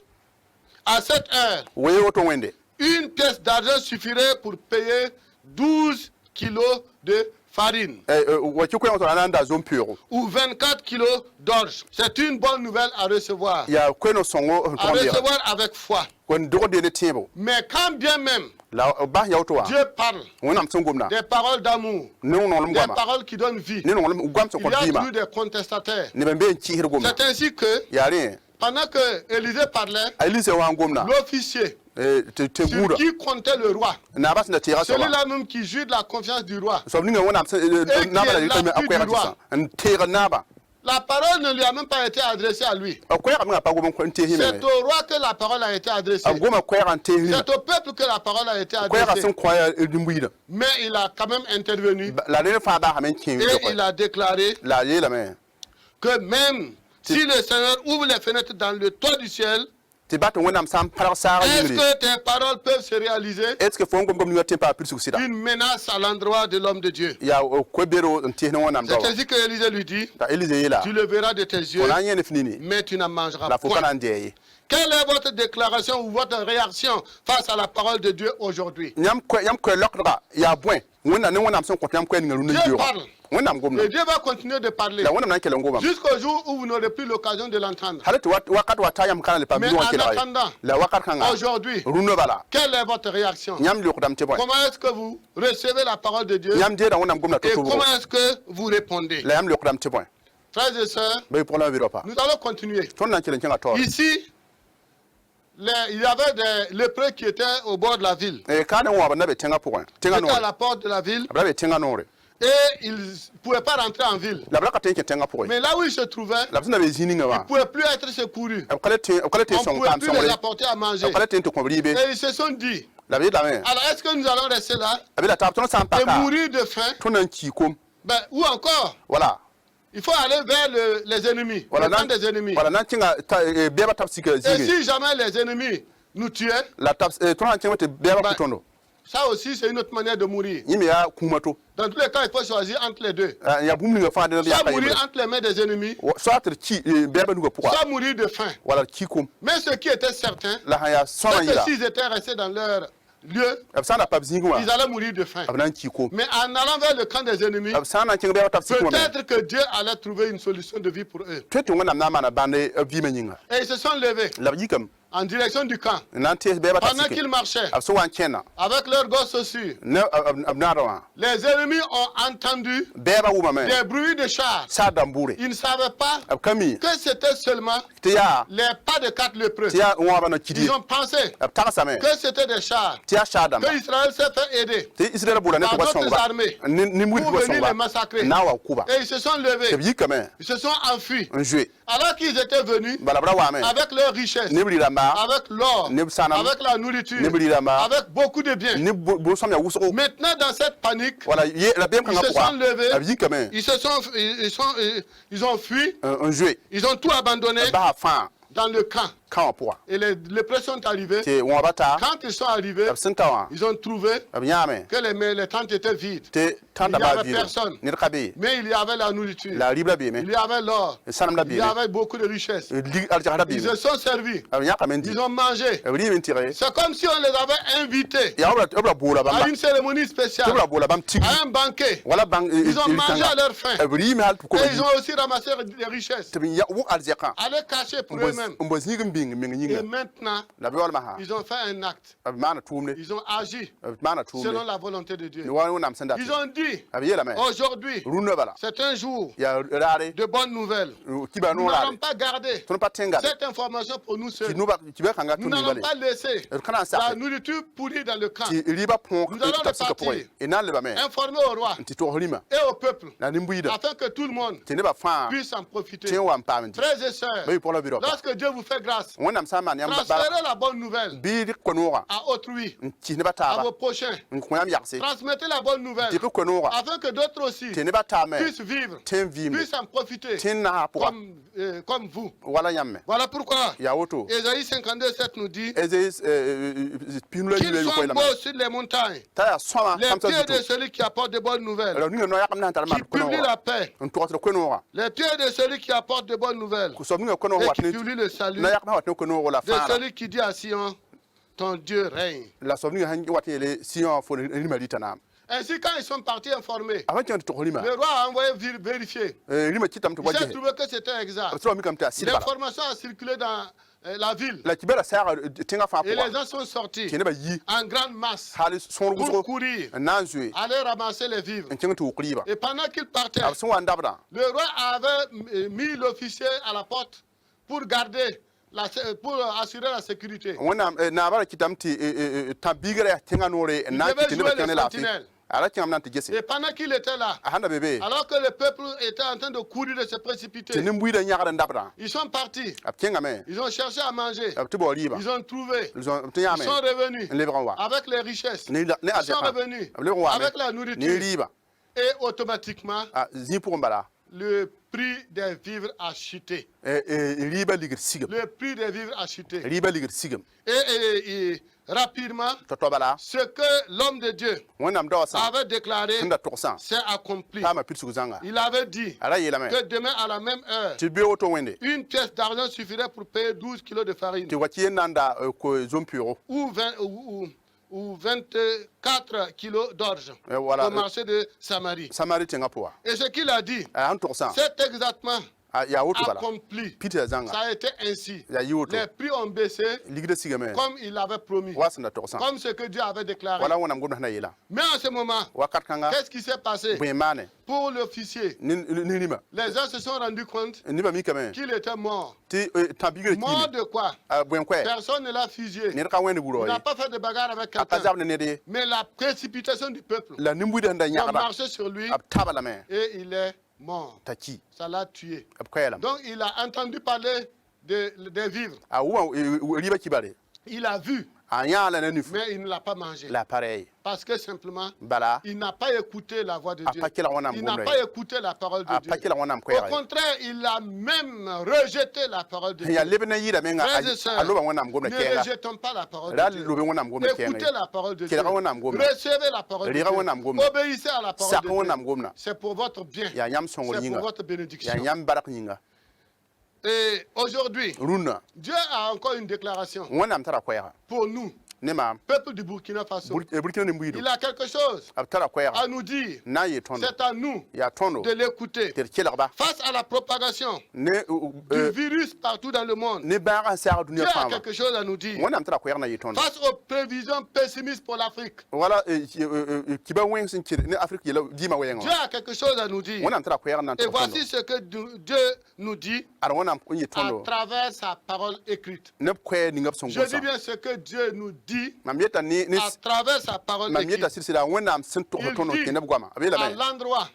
Speaker 1: à cette heure,
Speaker 2: we woto wende.
Speaker 1: une pièce d'argent suffirait pour payer 12 kilos de farine
Speaker 2: Waki kwa woto ananda zone pure.
Speaker 1: ou 24 kilos d'orge. C'est une bonne nouvelle à recevoir.
Speaker 2: Ya kweno songo
Speaker 1: À
Speaker 2: tondia.
Speaker 1: recevoir avec foi.
Speaker 2: Kon dogo de ne tiembo.
Speaker 1: Mais quand bien même
Speaker 2: la ba ya to wa
Speaker 1: Dieu parle
Speaker 2: wonam son gomna
Speaker 1: des paroles d'amour,
Speaker 2: non non
Speaker 1: des
Speaker 2: goma
Speaker 1: paroles qui donnent vie.
Speaker 2: ne non gom so
Speaker 1: Il
Speaker 2: ko
Speaker 1: y a
Speaker 2: bima
Speaker 1: toujours des contestataires.
Speaker 2: ne ben ben ci hir gomna
Speaker 1: C'est ainsi que,
Speaker 2: yare
Speaker 1: pendant que Élisée parlait,
Speaker 2: Elise wa gomna
Speaker 1: l'officier
Speaker 2: te
Speaker 1: sur
Speaker 2: gura
Speaker 1: qui comptait le roi,
Speaker 2: na bas na tira so
Speaker 1: celui-là même qui jouit de la confiance du roi,
Speaker 2: so ni wonam na ba la akwera tisa en tira na ba
Speaker 1: la parole ne lui a même pas été adressée à lui.
Speaker 2: akwera nga pa gomon ko te hime
Speaker 1: C'est au roi que la parole a été adressée.
Speaker 2: agoma kwera te hime
Speaker 1: C'est au peuple que la parole a été
Speaker 2: kwera
Speaker 1: adressée.
Speaker 2: son kwaya dumbuida
Speaker 1: Mais il a quand même intervenu
Speaker 2: la ne fa ba ha men kin
Speaker 1: et il a déclaré
Speaker 2: la ye la men
Speaker 1: que même si le Seigneur ouvre les fenêtres dans le toit du ciel,
Speaker 2: te bat wonam sam par sara
Speaker 1: est-ce
Speaker 2: yimri
Speaker 1: que tes paroles peuvent se réaliser?
Speaker 2: est-ce que fon gom ni pas plus sida
Speaker 1: Une menace à l'endroit de l'homme de Dieu.
Speaker 2: ya ko bero en te wonam do
Speaker 1: C'est ainsi que Élisée lui dit,
Speaker 2: ta Elise yela
Speaker 1: tu le verras de tes yeux,
Speaker 2: on a rien fini
Speaker 1: mais tu n'en mangeras
Speaker 2: la
Speaker 1: point.
Speaker 2: fokana ndeye
Speaker 1: Quelle est votre déclaration ou votre réaction face à la parole de Dieu aujourd'hui?
Speaker 2: yam ko lokra ya bwen wona ne wonam son ko yam ko ni ngulu
Speaker 1: Dieu
Speaker 2: ni
Speaker 1: parle.
Speaker 2: wonam gomna
Speaker 1: Et Dieu va continuer de parler
Speaker 2: la wonam nan kele ngoma
Speaker 1: jusqu'au jour où vous n'aurez plus l'occasion de l'entendre.
Speaker 2: halatu wakat wata yam kana le pa
Speaker 1: Mais
Speaker 2: biwa
Speaker 1: en
Speaker 2: kele
Speaker 1: attendant,
Speaker 2: la wakat kanga
Speaker 1: aujourd'hui,
Speaker 2: runo bala
Speaker 1: quelle est votre réaction?
Speaker 2: yam li ko dam te boy
Speaker 1: Comment est-ce que vous recevez la parole de Dieu
Speaker 2: yam de da wonam gomna to
Speaker 1: et
Speaker 2: to
Speaker 1: comment est-ce que vous répondez?
Speaker 2: la yam li ko dam te boy
Speaker 1: Frères et sœurs,
Speaker 2: be pour la viropa
Speaker 1: nous allons continuer.
Speaker 2: ton nan kele nga to
Speaker 1: Ici, il y avait des lépreux qui étaient au bord de la ville.
Speaker 2: e kana wa ba na be tenga pour
Speaker 1: Ils
Speaker 2: tenga
Speaker 1: étaient
Speaker 2: no
Speaker 1: à la porte de la ville
Speaker 2: ba be tenga no
Speaker 1: et ils ne pouvaient pas rentrer en ville.
Speaker 2: la bla ka tenga pour
Speaker 1: Mais là où ils se trouvaient,
Speaker 2: la bzina be zini nga
Speaker 1: ils
Speaker 2: wa
Speaker 1: ne pouvaient plus être secourus.
Speaker 2: e kala te
Speaker 1: On
Speaker 2: son
Speaker 1: ne pouvait
Speaker 2: kam
Speaker 1: plus
Speaker 2: son
Speaker 1: les
Speaker 2: re
Speaker 1: apporter à manger.
Speaker 2: e kala te to ko ribe
Speaker 1: Et ils se sont dit,
Speaker 2: la be da men
Speaker 1: alors est-ce que nous allons rester là
Speaker 2: abi la tap ton sam
Speaker 1: et
Speaker 2: paka
Speaker 1: mourir de faim?
Speaker 2: ton nan ki kom
Speaker 1: Ben, ou encore,
Speaker 2: voilà
Speaker 1: il faut aller vers les ennemis,
Speaker 2: voilà
Speaker 1: le camp des ennemis.
Speaker 2: voilà nan tinga be ba tap sika
Speaker 1: Et
Speaker 2: zini
Speaker 1: si jamais les ennemis nous tuaient,
Speaker 2: la tap ton nan tinga te be ba
Speaker 1: Bah,
Speaker 2: kutondo
Speaker 1: ça aussi c'est une autre manière de mourir.
Speaker 2: yimi ya kumato
Speaker 1: Dans tous les cas, il faut choisir entre les deux.
Speaker 2: ya bumni nga fa de ya
Speaker 1: Soit
Speaker 2: ka
Speaker 1: mourir
Speaker 2: yimre
Speaker 1: entre les mains des ennemis,
Speaker 2: soit ter ki be ba nugo pourquoi
Speaker 1: soit mourir de faim.
Speaker 2: voilà ki kom
Speaker 1: Mais ce qui était certain,
Speaker 2: la haya sona
Speaker 1: c'est que
Speaker 2: yira
Speaker 1: s'ils étaient restés dans leur lieu,
Speaker 2: absana pa zingu
Speaker 1: ils allaient mourir de faim.
Speaker 2: abnan ki kom
Speaker 1: Mais en allant vers le camp des ennemis,
Speaker 2: absana tinga be ba tap sika
Speaker 1: peut-être que Dieu allait trouver une solution de vie pour eux.
Speaker 2: twetu ngana na mana bande vi menyinga
Speaker 1: Et ils se sont levés
Speaker 2: la yikam
Speaker 1: en direction du camp.
Speaker 2: nan te be ba tap
Speaker 1: Pendant qu'ils
Speaker 2: sika
Speaker 1: marchaient,
Speaker 2: abso wan kena
Speaker 1: avec leurs gosses aussi,
Speaker 2: ne abnara
Speaker 1: les ennemis ont entendu
Speaker 2: be ba wuma men
Speaker 1: des bruits de chars.
Speaker 2: sa dambure
Speaker 1: Ils ne savaient pas
Speaker 2: abkami
Speaker 1: que c'était seulement
Speaker 2: te ya
Speaker 1: les pas de 4 lépreux.
Speaker 2: te ya wa bana kidi
Speaker 1: Ils ont pensé
Speaker 2: abtaka same
Speaker 1: que c'était des chars,
Speaker 2: te ya sha damba
Speaker 1: que Israël s'est fait aider
Speaker 2: te israel bula ne
Speaker 1: par
Speaker 2: ko
Speaker 1: d'autres
Speaker 2: songa
Speaker 1: armées
Speaker 2: ni muri
Speaker 1: pour
Speaker 2: ko
Speaker 1: venir les
Speaker 2: songa
Speaker 1: massacrer.
Speaker 2: na wa kuba
Speaker 1: Et ils se sont
Speaker 2: te
Speaker 1: levés,
Speaker 2: yikame
Speaker 1: ils se sont enfuis.
Speaker 2: un jeu
Speaker 1: Alors qu'ils étaient venus
Speaker 2: balabra wa men
Speaker 1: avec leurs richesses,
Speaker 2: ne bri ramba
Speaker 1: avec l'or,
Speaker 2: ne sanam
Speaker 1: avec la nourriture,
Speaker 2: ne bri ramba
Speaker 1: avec beaucoup de biens.
Speaker 2: ne bo som ya wuso
Speaker 1: Maintenant, dans cette panique,
Speaker 2: voilà ye la bem
Speaker 1: ils
Speaker 2: kanga
Speaker 1: se
Speaker 2: pourquoi
Speaker 1: sont levés,
Speaker 2: yikame
Speaker 1: ils ont fui,
Speaker 2: un jeu
Speaker 1: ils ont tout abandonné
Speaker 2: ba fa
Speaker 1: dans le camp.
Speaker 2: kan pourquoi
Speaker 1: Et les lépreux sont arrivés.
Speaker 2: te wa bata
Speaker 1: Quand ils sont arrivés,
Speaker 2: absenta
Speaker 1: ils ont trouvé
Speaker 2: abnyame
Speaker 1: que les tentes étaient vides.
Speaker 2: te tanda
Speaker 1: Il y
Speaker 2: ba
Speaker 1: avait
Speaker 2: vi
Speaker 1: personne.
Speaker 2: ne kabe
Speaker 1: Mais il y avait la nourriture,
Speaker 2: la libra be me
Speaker 1: il y avait l'or,
Speaker 2: sanam la
Speaker 1: il
Speaker 2: be
Speaker 1: y avait beaucoup de richesses.
Speaker 2: li aljahada be
Speaker 1: Ils se sont servis,
Speaker 2: abnya kamendi
Speaker 1: ils ont mangé.
Speaker 2: abri min tire
Speaker 1: C'est comme si on les avait invités
Speaker 2: ya obra bola
Speaker 1: à
Speaker 2: bamba
Speaker 1: une cérémonie spéciale,
Speaker 2: obra bola bam tigi
Speaker 1: à un banquet.
Speaker 2: wala bang
Speaker 1: Ils ont mangé à leur faim.
Speaker 2: abri mi hal ko
Speaker 1: Et ils ont aussi ramassé des richesses,
Speaker 2: te ya wu aljaka
Speaker 1: à les cacher pour eux-mêmes.
Speaker 2: mbos ni bing ming
Speaker 1: Et
Speaker 2: nyinga
Speaker 1: maintenant,
Speaker 2: la be wala ma
Speaker 1: ils ont fait un acte.
Speaker 2: mana tumne
Speaker 1: Ils ont agi
Speaker 2: mana tumne
Speaker 1: selon la volonté de
Speaker 2: ni
Speaker 1: Dieu.
Speaker 2: wala nam sanda
Speaker 1: Ils ont dit,
Speaker 2: abiye la me
Speaker 1: aujourd'hui,
Speaker 2: runo bala
Speaker 1: c'est un jour
Speaker 2: ya rare
Speaker 1: de bonnes nouvelles.
Speaker 2: kiba
Speaker 1: Nous
Speaker 2: no rare
Speaker 1: n'allons pas garder
Speaker 2: ton pas tenga
Speaker 1: cette information pour nous seuls.
Speaker 2: kinuba kiba kanga
Speaker 1: Nous
Speaker 2: tuni
Speaker 1: n'allons
Speaker 2: bale
Speaker 1: pas laisser
Speaker 2: kana sa
Speaker 1: la nourriture pourrie dans le camp.
Speaker 2: ti riba pon
Speaker 1: Nous allons
Speaker 2: ta sika
Speaker 1: repartir.
Speaker 2: poy ina le ba me
Speaker 1: Informer au roi
Speaker 2: ti to holima
Speaker 1: et au peuple
Speaker 2: na nimbuida
Speaker 1: afin que tout le monde
Speaker 2: ti ne ba fa
Speaker 1: puisse en profiter.
Speaker 2: ti wa mpamenti
Speaker 1: Frères et sœurs,
Speaker 2: be pour la biro
Speaker 1: lorsque Dieu vous fait grâce,
Speaker 2: wonam sama ne ba
Speaker 1: transférez la bonne nouvelle
Speaker 2: bi ko nora
Speaker 1: à autrui,
Speaker 2: ti ne ba
Speaker 1: à
Speaker 2: ta
Speaker 1: vos
Speaker 2: ba
Speaker 1: prochains.
Speaker 2: ko yam yakse
Speaker 1: Transmettez la bonne nouvelle
Speaker 2: ti ko nora
Speaker 1: afin que d'autres aussi
Speaker 2: ti ne ba ta me
Speaker 1: puissent vivre,
Speaker 2: ten vi me
Speaker 1: puissent en profiter
Speaker 2: tin na pour
Speaker 1: comme vous.
Speaker 2: wala yamme
Speaker 1: Voilà pourquoi
Speaker 2: ya woto
Speaker 1: Ésaïe 52:7 nous dit
Speaker 2: eze pinula
Speaker 1: qu'ils
Speaker 2: yule ko
Speaker 1: sont
Speaker 2: ila
Speaker 1: beaux sur les montagnes,
Speaker 2: ta ya soma
Speaker 1: les
Speaker 2: kam sa
Speaker 1: pieds de
Speaker 2: duto
Speaker 1: celui qui apporte de bonnes nouvelles,
Speaker 2: alors ni no yakam na tar ma
Speaker 1: qui
Speaker 2: ko
Speaker 1: publie
Speaker 2: nora
Speaker 1: la paix,
Speaker 2: on to ko nora
Speaker 1: les pieds de celui qui apporte de bonnes nouvelles,
Speaker 2: ko so ni ko
Speaker 1: et
Speaker 2: nora
Speaker 1: qui
Speaker 2: watne
Speaker 1: publie le salut
Speaker 2: na yakam watne ko nora la
Speaker 1: de
Speaker 2: fa
Speaker 1: celui qui dit à Sion, ton Dieu règne.
Speaker 2: la so ni han watne le sion fo ni malita na
Speaker 1: Ainsi, quand ils sont partis informer,
Speaker 2: avant que tu rima
Speaker 1: le roi a envoyé vérifier.
Speaker 2: rima kitam to
Speaker 1: Il s'est
Speaker 2: waje
Speaker 1: trouvé que c'était exact.
Speaker 2: so mi kam ta silba
Speaker 1: L'information a circulé dans la ville.
Speaker 2: la kibara sa tinga fa
Speaker 1: Et
Speaker 2: pour
Speaker 1: les gens sont sortis
Speaker 2: kene ba yi
Speaker 1: en grande masse
Speaker 2: hali son
Speaker 1: pour
Speaker 2: rugo
Speaker 1: courir,
Speaker 2: nanzwe
Speaker 1: aller ramasser les vivres.
Speaker 2: en tinga to qliba
Speaker 1: Et pendant qu'ils partaient,
Speaker 2: ab son wandabra
Speaker 1: le roi avait mis l'officier à la porte pour garder, pour assurer la sécurité.
Speaker 2: wona na bara kitam ti tabigara tinga nore na
Speaker 1: devait
Speaker 2: kitine ba
Speaker 1: jouer le
Speaker 2: kene la fi
Speaker 1: sentinelle.
Speaker 2: ala tinga nan te gese
Speaker 1: Et pendant qu'il était là,
Speaker 2: handa bebe
Speaker 1: alors que le peuple était en train de courir, de se précipiter,
Speaker 2: tinin buida nyaara ndabra
Speaker 1: ils sont partis.
Speaker 2: ab tinga me
Speaker 1: Ils ont cherché à manger.
Speaker 2: ab tibo riba
Speaker 1: Ils ont trouvé.
Speaker 2: ils ont
Speaker 1: Ils
Speaker 2: tinya me
Speaker 1: sont revenus
Speaker 2: le bra
Speaker 1: avec les richesses.
Speaker 2: ne
Speaker 1: Ils sont
Speaker 2: adja
Speaker 1: revenus
Speaker 2: ab le wa
Speaker 1: avec la
Speaker 2: ne
Speaker 1: nourriture.
Speaker 2: riba
Speaker 1: Et automatiquement,
Speaker 2: zi pour mbala
Speaker 1: le prix des vivres a chuté.
Speaker 2: riba ligir sigam
Speaker 1: Le prix des vivres a chuté.
Speaker 2: riba ligir sigam
Speaker 1: Et rapidement,
Speaker 2: to bala
Speaker 1: ce que l'homme de Dieu
Speaker 2: wonam do sa
Speaker 1: avait déclaré
Speaker 2: tunda to sa
Speaker 1: s'est accompli.
Speaker 2: ta ma pitsu zanga
Speaker 1: Il avait dit
Speaker 2: ala yela me
Speaker 1: que demain à la même heure,
Speaker 2: ti be auto wende
Speaker 1: une pièce d'argent suffirait pour payer 12 kilos de farine
Speaker 2: ti wati nanda ko zompuro
Speaker 1: ou 24 kilos d'orge
Speaker 2: voilà
Speaker 1: au marché de Samarie.
Speaker 2: samari tinga poa
Speaker 1: Et ce qu'il a dit,
Speaker 2: an to sa
Speaker 1: c'est exactement
Speaker 2: ya auto bala
Speaker 1: accompli.
Speaker 2: pite
Speaker 1: Ça
Speaker 2: zanga
Speaker 1: a été ainsi.
Speaker 2: ya yuto
Speaker 1: Les prix ont baissé
Speaker 2: ligida sigame
Speaker 1: comme il avait promis,
Speaker 2: wasna to sa
Speaker 1: comme ce que Dieu avait déclaré.
Speaker 2: wala wonam gomna na yela
Speaker 1: Mais en ce moment,
Speaker 2: wakat kanga
Speaker 1: qu'est-ce qui s'est passé
Speaker 2: bemane
Speaker 1: pour l'officier?
Speaker 2: ni rima
Speaker 1: Les gens se sont rendus compte
Speaker 2: ni ba mi kame
Speaker 1: qu'il était mort.
Speaker 2: ti tabigre
Speaker 1: Mort
Speaker 2: kimi
Speaker 1: de quoi?
Speaker 2: buen kwe
Speaker 1: Personne ne l'a fusillé.
Speaker 2: ni ka wende
Speaker 1: Il
Speaker 2: buro
Speaker 1: n'a pas fait de bagarre avec quelqu'un.
Speaker 2: akazab ne de
Speaker 1: Mais la précipitation du peuple
Speaker 2: la nimbuida nda
Speaker 1: a
Speaker 2: nyakaba
Speaker 1: marché sur lui
Speaker 2: ab tabala me
Speaker 1: et il est mort.
Speaker 2: taki
Speaker 1: Ça l'a tué.
Speaker 2: ab kwela
Speaker 1: Donc il a entendu parler des vivres.
Speaker 2: a wa riba kibare
Speaker 1: Il a vu,
Speaker 2: anya la nanu
Speaker 1: mais il ne l'a pas mangé.
Speaker 2: la pareil
Speaker 1: Parce que simplement,
Speaker 2: bala
Speaker 1: il n'a pas écouté la voix de Dieu.
Speaker 2: apakela wonam
Speaker 1: Il n'a
Speaker 2: gomna
Speaker 1: pas écouté la parole de Dieu.
Speaker 2: apakela wonam
Speaker 1: Au
Speaker 2: kwera
Speaker 1: contraire, il a même rejeté la parole de Dieu.
Speaker 2: ya lebena yida menga
Speaker 1: Frères et sœurs,
Speaker 2: aloba wonam gomna
Speaker 1: ne
Speaker 2: kenga
Speaker 1: rejetons pas la parole
Speaker 2: ra
Speaker 1: de Dieu.
Speaker 2: lobe wonam gomna kenga
Speaker 1: Écoutez la parole de Dieu.
Speaker 2: Kela wonam gomna
Speaker 1: Recevez la parole de
Speaker 2: Rira wonam
Speaker 1: Dieu.
Speaker 2: gomna
Speaker 1: Obéissez à la parole
Speaker 2: sak
Speaker 1: de
Speaker 2: wonam
Speaker 1: Dieu.
Speaker 2: gomna
Speaker 1: C'est pour votre bien.
Speaker 2: ya nyam songo
Speaker 1: C'est pour
Speaker 2: yinga
Speaker 1: votre
Speaker 2: ya
Speaker 1: bénédiction.
Speaker 2: nyam barak yinga
Speaker 1: Et aujourd'hui,
Speaker 2: runa
Speaker 1: Dieu a encore une déclaration
Speaker 2: wonam tara kwera
Speaker 1: pour nous,
Speaker 2: ne ma
Speaker 1: peuple du Burkina Faso.
Speaker 2: burkina ni mbuido
Speaker 1: Il a quelque chose
Speaker 2: ab tara kwera
Speaker 1: à nous dire.
Speaker 2: na ye tondo
Speaker 1: C'est à nous
Speaker 2: ya tondo
Speaker 1: de l'écouter.
Speaker 2: ter kelaba
Speaker 1: Face à la propagation
Speaker 2: ne
Speaker 1: du virus partout dans le monde,
Speaker 2: ne bara sa
Speaker 1: Dieu
Speaker 2: dunia
Speaker 1: a
Speaker 2: fama
Speaker 1: quelque chose à nous dire.
Speaker 2: wonam tara kwera na ye tondo
Speaker 1: Face aux prévisions pessimistes pour l'Afrique,
Speaker 2: wala kiba wen sin kire ne afrique yela dima wenga
Speaker 1: Dieu a quelque chose à nous dire.
Speaker 2: wonam tara kwera nan
Speaker 1: Et
Speaker 2: tondo
Speaker 1: voici ce que Dieu nous dit
Speaker 2: ar wonam kunye
Speaker 1: à
Speaker 2: tondo
Speaker 1: travers sa parole écrite.
Speaker 2: ne kwe ni ngap son
Speaker 1: Je
Speaker 2: gosa
Speaker 1: dis bien ce que Dieu nous dit
Speaker 2: mam yeta ni
Speaker 1: à travers sa parole
Speaker 2: mam yeta
Speaker 1: écrite
Speaker 2: silsila wonam sin to
Speaker 1: Il
Speaker 2: tondo
Speaker 1: dit
Speaker 2: keneb gwama abela
Speaker 1: à
Speaker 2: me
Speaker 1: l'endroit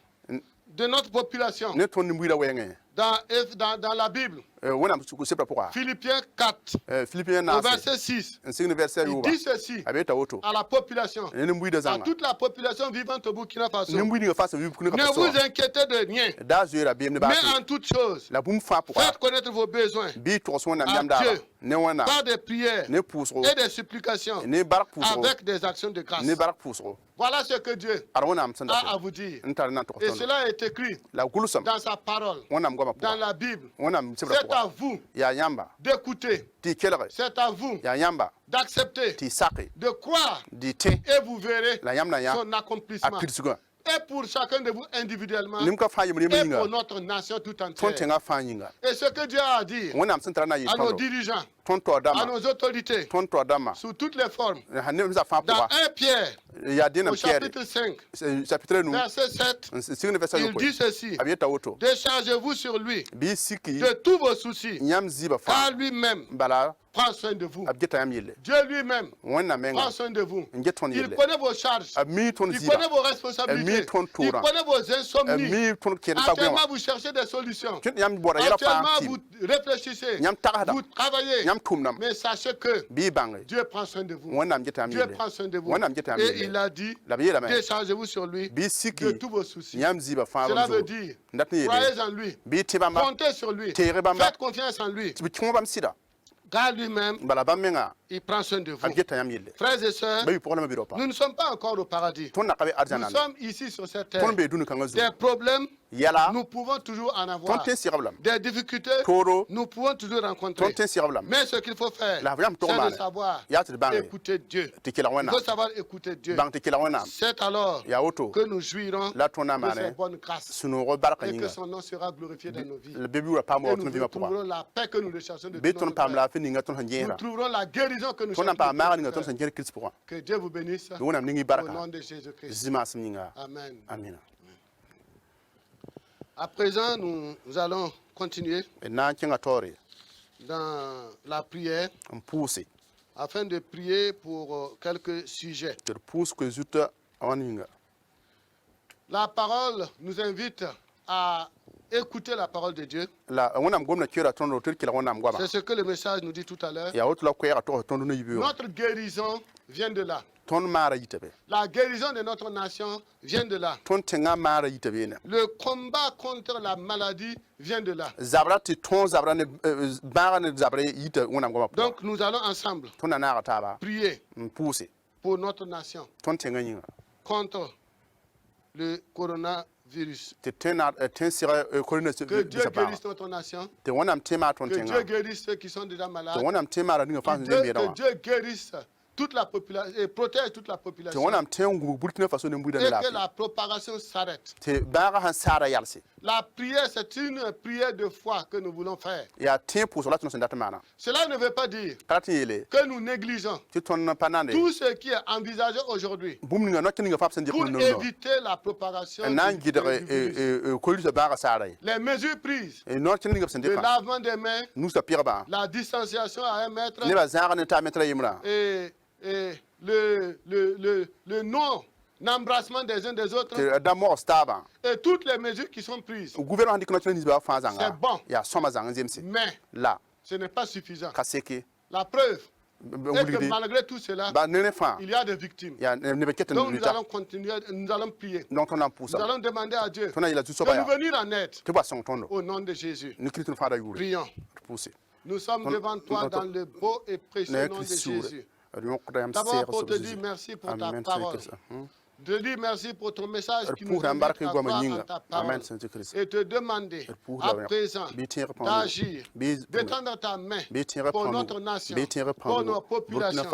Speaker 1: de notre population
Speaker 2: ne ton ni mbuida wenge
Speaker 1: dans la Bible.
Speaker 2: wonam su sepra pourquoi
Speaker 1: Philippiens 4,
Speaker 2: philippiens
Speaker 1: au
Speaker 2: na
Speaker 1: verset 6,
Speaker 2: en signe verset
Speaker 1: il
Speaker 2: yuba
Speaker 1: dit ceci
Speaker 2: abeta auto
Speaker 1: à la population,
Speaker 2: ne mbuida
Speaker 1: à
Speaker 2: zanga
Speaker 1: toute la population vivante au Burkina Faso.
Speaker 2: ne mbuida face vi kuna
Speaker 1: Ne
Speaker 2: ka
Speaker 1: vous inquiétez de rien,
Speaker 2: da zuera biem ne ba
Speaker 1: mais en toutes choses,
Speaker 2: la bum fa pourquoi
Speaker 1: faites connaître vos besoins
Speaker 2: bi to so wonam
Speaker 1: à
Speaker 2: yam da
Speaker 1: Dieu.
Speaker 2: ne wona
Speaker 1: par des prières
Speaker 2: ne pusro
Speaker 1: et des supplications
Speaker 2: ne barak pusro
Speaker 1: avec des actions de grâce.
Speaker 2: ne barak pusro
Speaker 1: Voilà ce que Dieu
Speaker 2: ar wonam sanda
Speaker 1: a à vous dire.
Speaker 2: ntar nan to
Speaker 1: Et
Speaker 2: tondo
Speaker 1: cela est écrit
Speaker 2: la gulusam
Speaker 1: dans sa parole,
Speaker 2: wonam goma
Speaker 1: dans
Speaker 2: pourquoi
Speaker 1: la Bible.
Speaker 2: wonam sepra
Speaker 1: C'est à
Speaker 2: pourquoi
Speaker 1: vous
Speaker 2: ya yamba
Speaker 1: d'écouter.
Speaker 2: ti kelere
Speaker 1: C'est à vous
Speaker 2: ya yamba
Speaker 1: d'accepter,
Speaker 2: ti saki
Speaker 1: de croire,
Speaker 2: di te
Speaker 1: et vous verrez
Speaker 2: la yam na ya
Speaker 1: son accomplissement.
Speaker 2: akirsuga
Speaker 1: Et pour chacun de vous individuellement,
Speaker 2: nim ka fa yim
Speaker 1: et
Speaker 2: yinga
Speaker 1: pour notre nation tout
Speaker 2: ton
Speaker 1: entière.
Speaker 2: tenga fa yinga
Speaker 1: Et ce que Dieu a à dire
Speaker 2: wonam sin tara na yi
Speaker 1: à nos
Speaker 2: tondo
Speaker 1: dirigeants,
Speaker 2: ton to
Speaker 1: à
Speaker 2: dama
Speaker 1: nos autorités,
Speaker 2: ton to dama
Speaker 1: sous toutes les formes,
Speaker 2: hanem za fa
Speaker 1: dans
Speaker 2: pourquoi
Speaker 1: 1 Pierre,
Speaker 2: ya dina
Speaker 1: au
Speaker 2: pierre
Speaker 1: chapitre 5,
Speaker 2: chapitre nous
Speaker 1: verset 7,
Speaker 2: signe verset
Speaker 1: il
Speaker 2: yo
Speaker 1: dit ceci:
Speaker 2: abeta auto
Speaker 1: déchargez-vous sur lui
Speaker 2: bi siki
Speaker 1: de tous vos soucis,
Speaker 2: nyam ziba fa
Speaker 1: car lui-même
Speaker 2: bala
Speaker 1: prend soin de vous.
Speaker 2: abgeta yam yelle
Speaker 1: Dieu lui-même
Speaker 2: wonna menga
Speaker 1: prend soin de vous.
Speaker 2: nge ton
Speaker 1: Il
Speaker 2: yelle
Speaker 1: connaît vos charges,
Speaker 2: ami ton
Speaker 1: il
Speaker 2: ziba
Speaker 1: connaît vos responsabilités,
Speaker 2: Ami ton
Speaker 1: il
Speaker 2: toura.
Speaker 1: connaît vos insomnies.
Speaker 2: ami ton ken ta
Speaker 1: Actuellement,
Speaker 2: gwa
Speaker 1: vous cherchez des solutions.
Speaker 2: kin yam bora yela fa
Speaker 1: Actuellement,
Speaker 2: tim
Speaker 1: vous réfléchissez,
Speaker 2: nyam tagada
Speaker 1: vous travaillez,
Speaker 2: nyam tumnam
Speaker 1: mais sachez que
Speaker 2: bi bangai
Speaker 1: Dieu prend soin de vous.
Speaker 2: wonna mgeta yam
Speaker 1: Dieu
Speaker 2: yelle
Speaker 1: prend soin de vous.
Speaker 2: wonna mgeta yam
Speaker 1: Et
Speaker 2: yelle
Speaker 1: il a dit,
Speaker 2: la biela me
Speaker 1: déchargez-vous sur lui
Speaker 2: bi
Speaker 1: de
Speaker 2: siki
Speaker 1: tous vos soucis.
Speaker 2: nyam ziba fa
Speaker 1: Cela veut
Speaker 2: zo
Speaker 1: dire,
Speaker 2: ndatni yelle
Speaker 1: croyez en lui,
Speaker 2: bi tibamba
Speaker 1: comptez sur lui,
Speaker 2: Tere bamba.
Speaker 1: faites confiance en lui,
Speaker 2: tibi chuma sida
Speaker 1: car lui-même,
Speaker 2: bala bamenga
Speaker 1: il prend soin de vous.
Speaker 2: abgeta yam yelle
Speaker 1: Frères et sœurs,
Speaker 2: bayi problème bi ropa
Speaker 1: nous ne sommes pas encore au paradis.
Speaker 2: ton na kabe
Speaker 1: Nous
Speaker 2: arjana
Speaker 1: sommes ici sur cette terre.
Speaker 2: ton be dunu kanga zu
Speaker 1: Des problèmes
Speaker 2: yala
Speaker 1: nous pouvons toujours en avoir.
Speaker 2: tonte sirablam
Speaker 1: Des difficultés,
Speaker 2: toro
Speaker 1: nous pouvons toujours rencontrer.
Speaker 2: tonte sirablam
Speaker 1: Mais ce qu'il faut faire,
Speaker 2: la vraiment to
Speaker 1: c'est de
Speaker 2: mane
Speaker 1: savoir
Speaker 2: ya te bange
Speaker 1: écouter Dieu.
Speaker 2: te kila
Speaker 1: Il
Speaker 2: wana
Speaker 1: faut savoir écouter Dieu.
Speaker 2: bang te kila wana
Speaker 1: C'est alors
Speaker 2: ya auto
Speaker 1: que nous jouirons
Speaker 2: la tona
Speaker 1: de ses
Speaker 2: mane
Speaker 1: bonnes grâces
Speaker 2: sunu ro barka
Speaker 1: et que
Speaker 2: yinga
Speaker 1: son nom sera glorifié dans nos vies.
Speaker 2: le bebi wa pam
Speaker 1: Et
Speaker 2: wa
Speaker 1: nous
Speaker 2: tunu bima pour
Speaker 1: trouverons la paix que nous recherchons de
Speaker 2: be
Speaker 1: tout
Speaker 2: ton
Speaker 1: notre
Speaker 2: pam
Speaker 1: cœur.
Speaker 2: la fi ninga ton
Speaker 1: Nous
Speaker 2: hanjera
Speaker 1: trouverons la guérison que nous
Speaker 2: ton
Speaker 1: cherchons.
Speaker 2: pa
Speaker 1: de
Speaker 2: ma
Speaker 1: tout
Speaker 2: ninga
Speaker 1: notre
Speaker 2: ton
Speaker 1: cœur.
Speaker 2: sanjera kris pour
Speaker 1: Que Dieu vous bénisse
Speaker 2: do wona ningi
Speaker 1: au
Speaker 2: baraka
Speaker 1: nom de Jésus-Christ.
Speaker 2: zima sim ninga
Speaker 1: Amen.
Speaker 2: amina
Speaker 1: À présent, nous allons continuer
Speaker 2: e na kinga tore
Speaker 1: dans la prière
Speaker 2: en pousse
Speaker 1: afin de prier pour quelques sujets.
Speaker 2: te pousse que zuta awaninga
Speaker 1: La parole nous invite à écouter la parole de Dieu.
Speaker 2: la wona gomna kira ton ro tir kila wona ngwama
Speaker 1: C'est ce que le message nous dit tout à l'heure.
Speaker 2: ya auto la ko ya to ton no yibi
Speaker 1: Notre guérison vient de là.
Speaker 2: ton mara yitabe
Speaker 1: La guérison de notre nation vient de là.
Speaker 2: ton tenga mara yitabe ne
Speaker 1: Le combat contre la maladie vient de là.
Speaker 2: zabra ti ton zabra ne bara ne zabra yita wona ngwama
Speaker 1: Donc nous allons ensemble
Speaker 2: ton na na taba
Speaker 1: prier
Speaker 2: pousse
Speaker 1: pour notre nation
Speaker 2: ton tenga yinga
Speaker 1: contre le coronavirus.
Speaker 2: te tena ten sira corona
Speaker 1: Que Dieu guérisse notre nation.
Speaker 2: te wona tema ton
Speaker 1: Que Dieu
Speaker 2: tenga
Speaker 1: guérisse ceux qui sont déjà malades.
Speaker 2: te wona tema ra ninga fa
Speaker 1: Que
Speaker 2: nzembe dawa
Speaker 1: Dieu guérisse toute la population et protège toute la
Speaker 2: te
Speaker 1: population.
Speaker 2: wona tengu burkina faso ne mbuda
Speaker 1: Et
Speaker 2: la
Speaker 1: que la propagation s'arrête.
Speaker 2: te bara han sara yalse
Speaker 1: La prière, c'est une prière de foi que nous voulons faire.
Speaker 2: ya tempo so latno sendata mana
Speaker 1: Cela ne veut pas dire
Speaker 2: kati yele
Speaker 1: que nous négligeons
Speaker 2: ti ton panande
Speaker 1: tout ce qui est envisagé aujourd'hui
Speaker 2: bum ninga no kinga fa sendi
Speaker 1: pour
Speaker 2: ko no
Speaker 1: éviter la propagation
Speaker 2: nan
Speaker 1: du
Speaker 2: gidare
Speaker 1: virus.
Speaker 2: ko lisa bara sara
Speaker 1: Les mesures prises,
Speaker 2: e no kinga sendi
Speaker 1: le
Speaker 2: fa
Speaker 1: lavement des mains,
Speaker 2: nous sa pirba
Speaker 1: la distanciation à 1 mètre
Speaker 2: ne ba zara ne ta metra yimra
Speaker 1: et le non-embrassement des uns des autres
Speaker 2: te da mo staba
Speaker 1: et toutes les mesures qui sont prises.
Speaker 2: o gouvernement dik no tini ba fa zanga
Speaker 1: C'est bon.
Speaker 2: ya soma zanga zemse
Speaker 1: Mais
Speaker 2: la
Speaker 1: ce n'est pas suffisant.
Speaker 2: kaseke
Speaker 1: La preuve est que
Speaker 2: ngulidi
Speaker 1: malgré tout cela,
Speaker 2: ba nene fa
Speaker 1: il y a des victimes.
Speaker 2: ya ne be keten
Speaker 1: Donc nous
Speaker 2: lita
Speaker 1: allons continuer, nous allons prier.
Speaker 2: donc on en
Speaker 1: Nous
Speaker 2: poussa
Speaker 1: allons demander à Dieu
Speaker 2: ton ila tu
Speaker 1: de
Speaker 2: soba
Speaker 1: nous
Speaker 2: ya
Speaker 1: venir en aide
Speaker 2: te ba son tondo
Speaker 1: au nom de Jésus.
Speaker 2: ni kritu fa da yuri
Speaker 1: Prions.
Speaker 2: pousse
Speaker 1: Nous sommes devant toi dans le beau et précieux
Speaker 2: ne
Speaker 1: nom de
Speaker 2: krisure
Speaker 1: Jésus.
Speaker 2: D'abord
Speaker 1: D'abord pour te dire merci pour ta parole. De dire merci pour ton message qui nous invite à croire en ta parole. Et te demander à présent d'agir, d'étendre ta main pour notre nation, pour nos populations.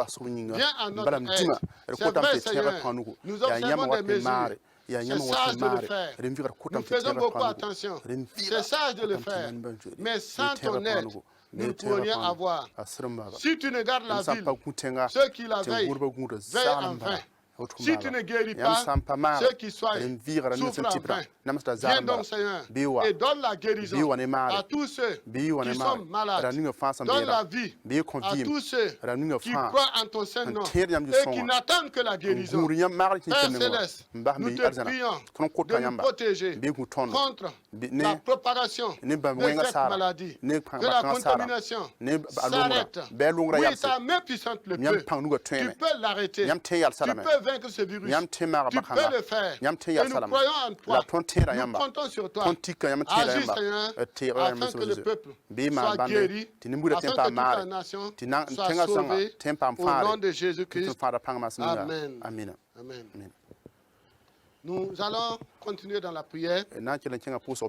Speaker 1: Viens à notre aide. C'est vrai, Seigneur, nous observons des mesures. C'est sage de le faire. Nous faisons beaucoup attention. C'est sage de le faire. Mais sans ton aide, nous ne pouvons rien avoir. Si tu ne gardes la ville, ceux qui la veillent en vain. Si tu ne guéris pas, ceux qui soignent souffrent en vain. Viens donc, Seigneur, et donne la guérison à tous ceux qui sont malades. Donne la vie à tous ceux qui croient en ton Saint-Nom et qui n'attendent que la guérison. Père Céleste, nous te prions de nous protéger contre la propagation de cette maladie, que la contamination s'arrête. Oui, ta main puissante le peut. Tu peux l'arrêter. Tu peux vaincre ce virus. Tu peux le faire. Et nous croyons en toi. Nous comptons sur toi. Agis, Seigneur, afin que le peuple soit guéri, afin que toute la nation soit sauvée. Au nom de Jésus-Christ. Amen. Amen. Nous allons continuer dans la prière.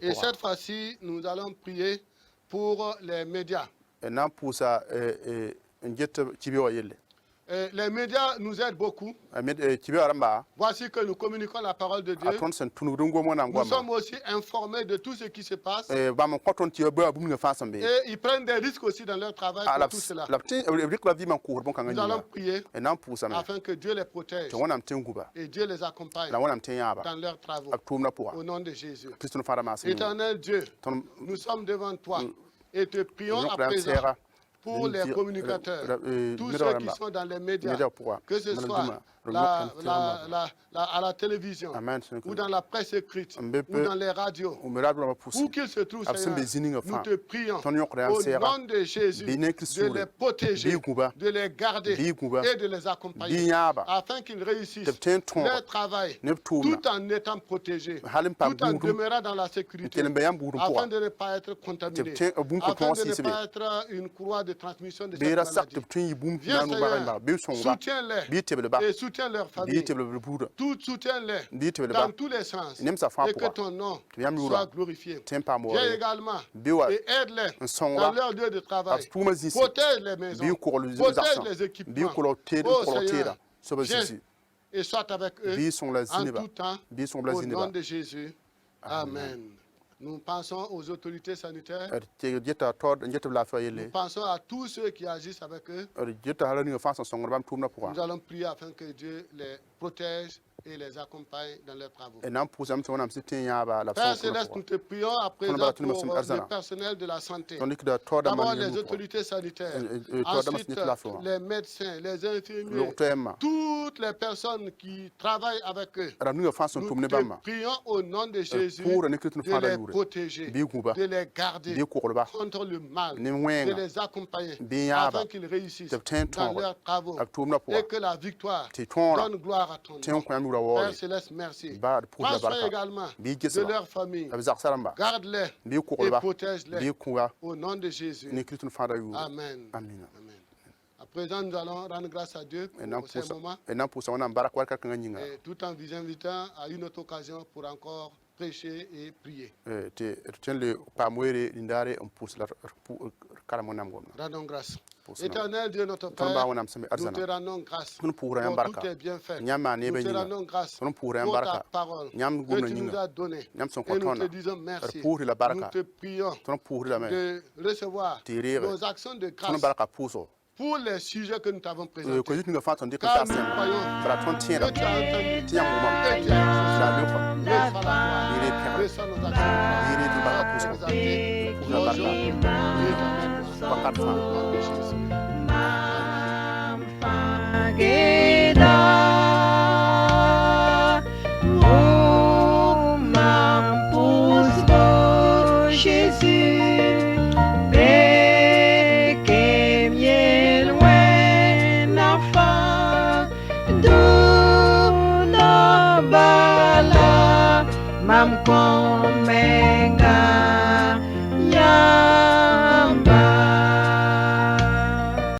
Speaker 1: Et cette fois-ci, nous allons prier pour les médias. Les médias nous aident beaucoup. Voici que nous communiquons la parole de Dieu. Nous sommes aussi informés de tout ce qui se passe. Et ils prennent des risques aussi dans leur travail pour tout cela. Nous allons prier afin que Dieu les protège et Dieu les accompagne dans leurs travaux. Au nom de Jésus. Éternel Dieu, nous sommes devant toi et te prions à présent pour les communicateurs, tous ceux qui sont dans les médias, que ce soit à la télévision, ou dans la presse écrite, ou dans les radios, où qu'ils se trouvent, Seigneur, nous te prions au nom de Jésus de les protéger, de les garder et de les accompagner, afin qu'ils réussissent leur travail, tout en étant protégés, tout en demeurant dans la sécurité, afin de ne pas être contaminés, afin de ne pas être une croix de de transmission de
Speaker 2: Bera
Speaker 1: cette
Speaker 2: sak
Speaker 1: maladie.
Speaker 2: tɩ b tõe n yɩ bũmb
Speaker 1: Viens,
Speaker 2: tɩ na
Speaker 1: Seigneur,
Speaker 2: ba bɩ sõngba
Speaker 1: soutiens-les
Speaker 2: bɩ tɩblba
Speaker 1: et soutiens leur
Speaker 2: bɩ
Speaker 1: famille.
Speaker 2: tɩblb buudã
Speaker 1: Tout soutiens-les
Speaker 2: bɩ tɩblba
Speaker 1: dans tous les sens
Speaker 2: nemsã fãa
Speaker 1: et que
Speaker 2: pʋga
Speaker 1: ton nom
Speaker 2: tɩ yãmb
Speaker 1: soit
Speaker 2: yʋʋra
Speaker 1: glorifié.
Speaker 2: tɩ n paam
Speaker 1: Viens
Speaker 2: waoore
Speaker 1: également
Speaker 2: bɩ wa
Speaker 1: et aide-les
Speaker 2: n sõngba
Speaker 1: dans leur lieu de
Speaker 2: b
Speaker 1: travail.
Speaker 2: tʋʋmã zĩsi
Speaker 1: Protège les maisons,
Speaker 2: bɩ kogl
Speaker 1: protège
Speaker 2: zagsã
Speaker 1: les
Speaker 2: bɩ
Speaker 1: équipements.
Speaker 2: kolg teed
Speaker 1: Oh
Speaker 2: kolg
Speaker 1: Seigneur,
Speaker 2: teeda soaba
Speaker 1: viens
Speaker 2: zĩsi
Speaker 1: et sois avec eux
Speaker 2: bɩ sõng la
Speaker 1: en
Speaker 2: zĩneba
Speaker 1: tout temps
Speaker 2: bɩ sõng la
Speaker 1: au nom
Speaker 2: zĩneba
Speaker 1: de Jésus. Amen. Nous pensons aux autorités sanitaires.
Speaker 2: d geta taood n get b laafɩ yelle
Speaker 1: Nous pensons à tous ceux qui agissent avec eux.
Speaker 2: d geta hala ninga fãa sẽn sõngd bãmb tʋʋmdã pʋga
Speaker 1: Nous allons prier afin que Dieu les protège et les accompagne dans leurs travaux.
Speaker 2: d na n pʋʋsame tɩ wẽnnaam sɩd tɩ n yãaba la b
Speaker 1: Père
Speaker 2: sõng tʋʋmdã
Speaker 1: Céleste, nous
Speaker 2: pʋga
Speaker 1: te prions à présent
Speaker 2: bara
Speaker 1: pour
Speaker 2: tʋlma sẽn arzãna.
Speaker 1: le personnel de la santé.
Speaker 2: tõnd dɩkda taoodã
Speaker 1: D'abord
Speaker 2: maan
Speaker 1: les
Speaker 2: yemb pʋga
Speaker 1: autorités sanitaires,
Speaker 2: taoodã
Speaker 1: ensuite
Speaker 2: sẽn tɩ la fʋga
Speaker 1: les médecins, les infirmiers,
Speaker 2: log toɛɛmã
Speaker 1: toutes les personnes qui travaillent avec eux.
Speaker 2: rãmb ninga fãa sẽn tʋm
Speaker 1: Nous
Speaker 2: ne
Speaker 1: te
Speaker 2: bãmba
Speaker 1: prions au nom de Jésus
Speaker 2: pʋʋra ne Kirist
Speaker 1: de
Speaker 2: fãa ra
Speaker 1: les
Speaker 2: yʋʋre
Speaker 1: protéger,
Speaker 2: bɩ gũba
Speaker 1: de les garder
Speaker 2: bɩ koglba
Speaker 1: contre le mal,
Speaker 2: ne
Speaker 1: de
Speaker 2: wẽnga
Speaker 1: les accompagner
Speaker 2: bɩ yãaba
Speaker 1: afin qu'ils réussissent
Speaker 2: tɩ b tõe n
Speaker 1: dans
Speaker 2: tõog
Speaker 1: leurs travaux
Speaker 2: b tʋʋmdã pʋga
Speaker 1: et que la victoire
Speaker 2: tɩ tõora
Speaker 1: donne gloire à ton
Speaker 2: tɩ n
Speaker 1: nom.
Speaker 2: kõ yãmb yʋʋra waoore
Speaker 1: Père Céleste, merci.
Speaker 2: baa d pʋʋsda
Speaker 1: Prends soin
Speaker 2: barka
Speaker 1: également
Speaker 2: bɩ
Speaker 1: de
Speaker 2: gesba
Speaker 1: leur famille.
Speaker 2: b zagsã rãmba
Speaker 1: Garde-les
Speaker 2: bɩ
Speaker 1: et
Speaker 2: koglba
Speaker 1: protège-les
Speaker 2: bɩ kũga
Speaker 1: au nom de Jésus.
Speaker 2: ne Kirist fãa ra yʋʋre
Speaker 1: Amen.
Speaker 2: amina
Speaker 1: Amen. À présent, nous allons rendre grâce à Dieu
Speaker 2: d na n
Speaker 1: pour ces moments,
Speaker 2: pʋʋsa wẽnnaam bark warka kãngã yĩnga
Speaker 1: et tout en vous invitant à une autre occasion pour encore prêcher et prier.
Speaker 2: tɩ d tõe n le paam weere nindaare n pʋʋs la karem wẽnnaam gomna
Speaker 1: Rendons grâce.
Speaker 2: Pʋʋsna.
Speaker 1: Éternel Dieu, notre
Speaker 2: tõnd baa
Speaker 1: Père,
Speaker 2: wẽnnaam sẽn me
Speaker 1: nous te
Speaker 2: arzãna
Speaker 1: rendons grâce
Speaker 2: tõnd pʋʋsra yãmb
Speaker 1: pour
Speaker 2: barka
Speaker 1: tous tes bienfaits.
Speaker 2: yãmb maan
Speaker 1: Nous
Speaker 2: neebã
Speaker 1: te
Speaker 2: yĩnga
Speaker 1: rendons grâce
Speaker 2: tõnd pʋʋsra yãmb
Speaker 1: pour ta
Speaker 2: barka
Speaker 1: parole
Speaker 2: yãmb
Speaker 1: que
Speaker 2: gomna
Speaker 1: tu nous
Speaker 2: yĩnga
Speaker 1: as donnée.
Speaker 2: yãmb sẽn
Speaker 1: Et
Speaker 2: kõ
Speaker 1: nous te
Speaker 2: tõndã
Speaker 1: disons
Speaker 2: d
Speaker 1: merci.
Speaker 2: pʋʋsd la
Speaker 1: Nous
Speaker 2: barka
Speaker 1: te prions
Speaker 2: tõnd pʋʋsd lame
Speaker 1: de recevoir
Speaker 2: tɩ y reege
Speaker 1: nos actions de
Speaker 2: tõnd
Speaker 1: grâce
Speaker 2: barka pʋʋsɔ
Speaker 1: pour les sujets que nous t'avons
Speaker 2: ko
Speaker 1: présentés.
Speaker 2: yit ninga fãa tõnd dɩk n
Speaker 1: Car
Speaker 2: tar
Speaker 1: nous
Speaker 2: sẽn
Speaker 1: croyons
Speaker 2: fara tõnd tẽeda
Speaker 1: que tu as entendu
Speaker 2: tɩ yãmb wʋmame
Speaker 1: et tu as exaucé.
Speaker 2: la leopa
Speaker 1: Reçois la gloire,
Speaker 2: yɩre pẽgr
Speaker 1: reçois nos actions.
Speaker 2: yɩre tɩ barka
Speaker 1: Sois
Speaker 2: pʋʋsgɔ
Speaker 1: exalté
Speaker 2: pʋʋsda barka
Speaker 1: aujourd'hui et éternellement.
Speaker 2: wakat
Speaker 1: Au
Speaker 2: fãa
Speaker 1: nom de Jésus.
Speaker 3: Mam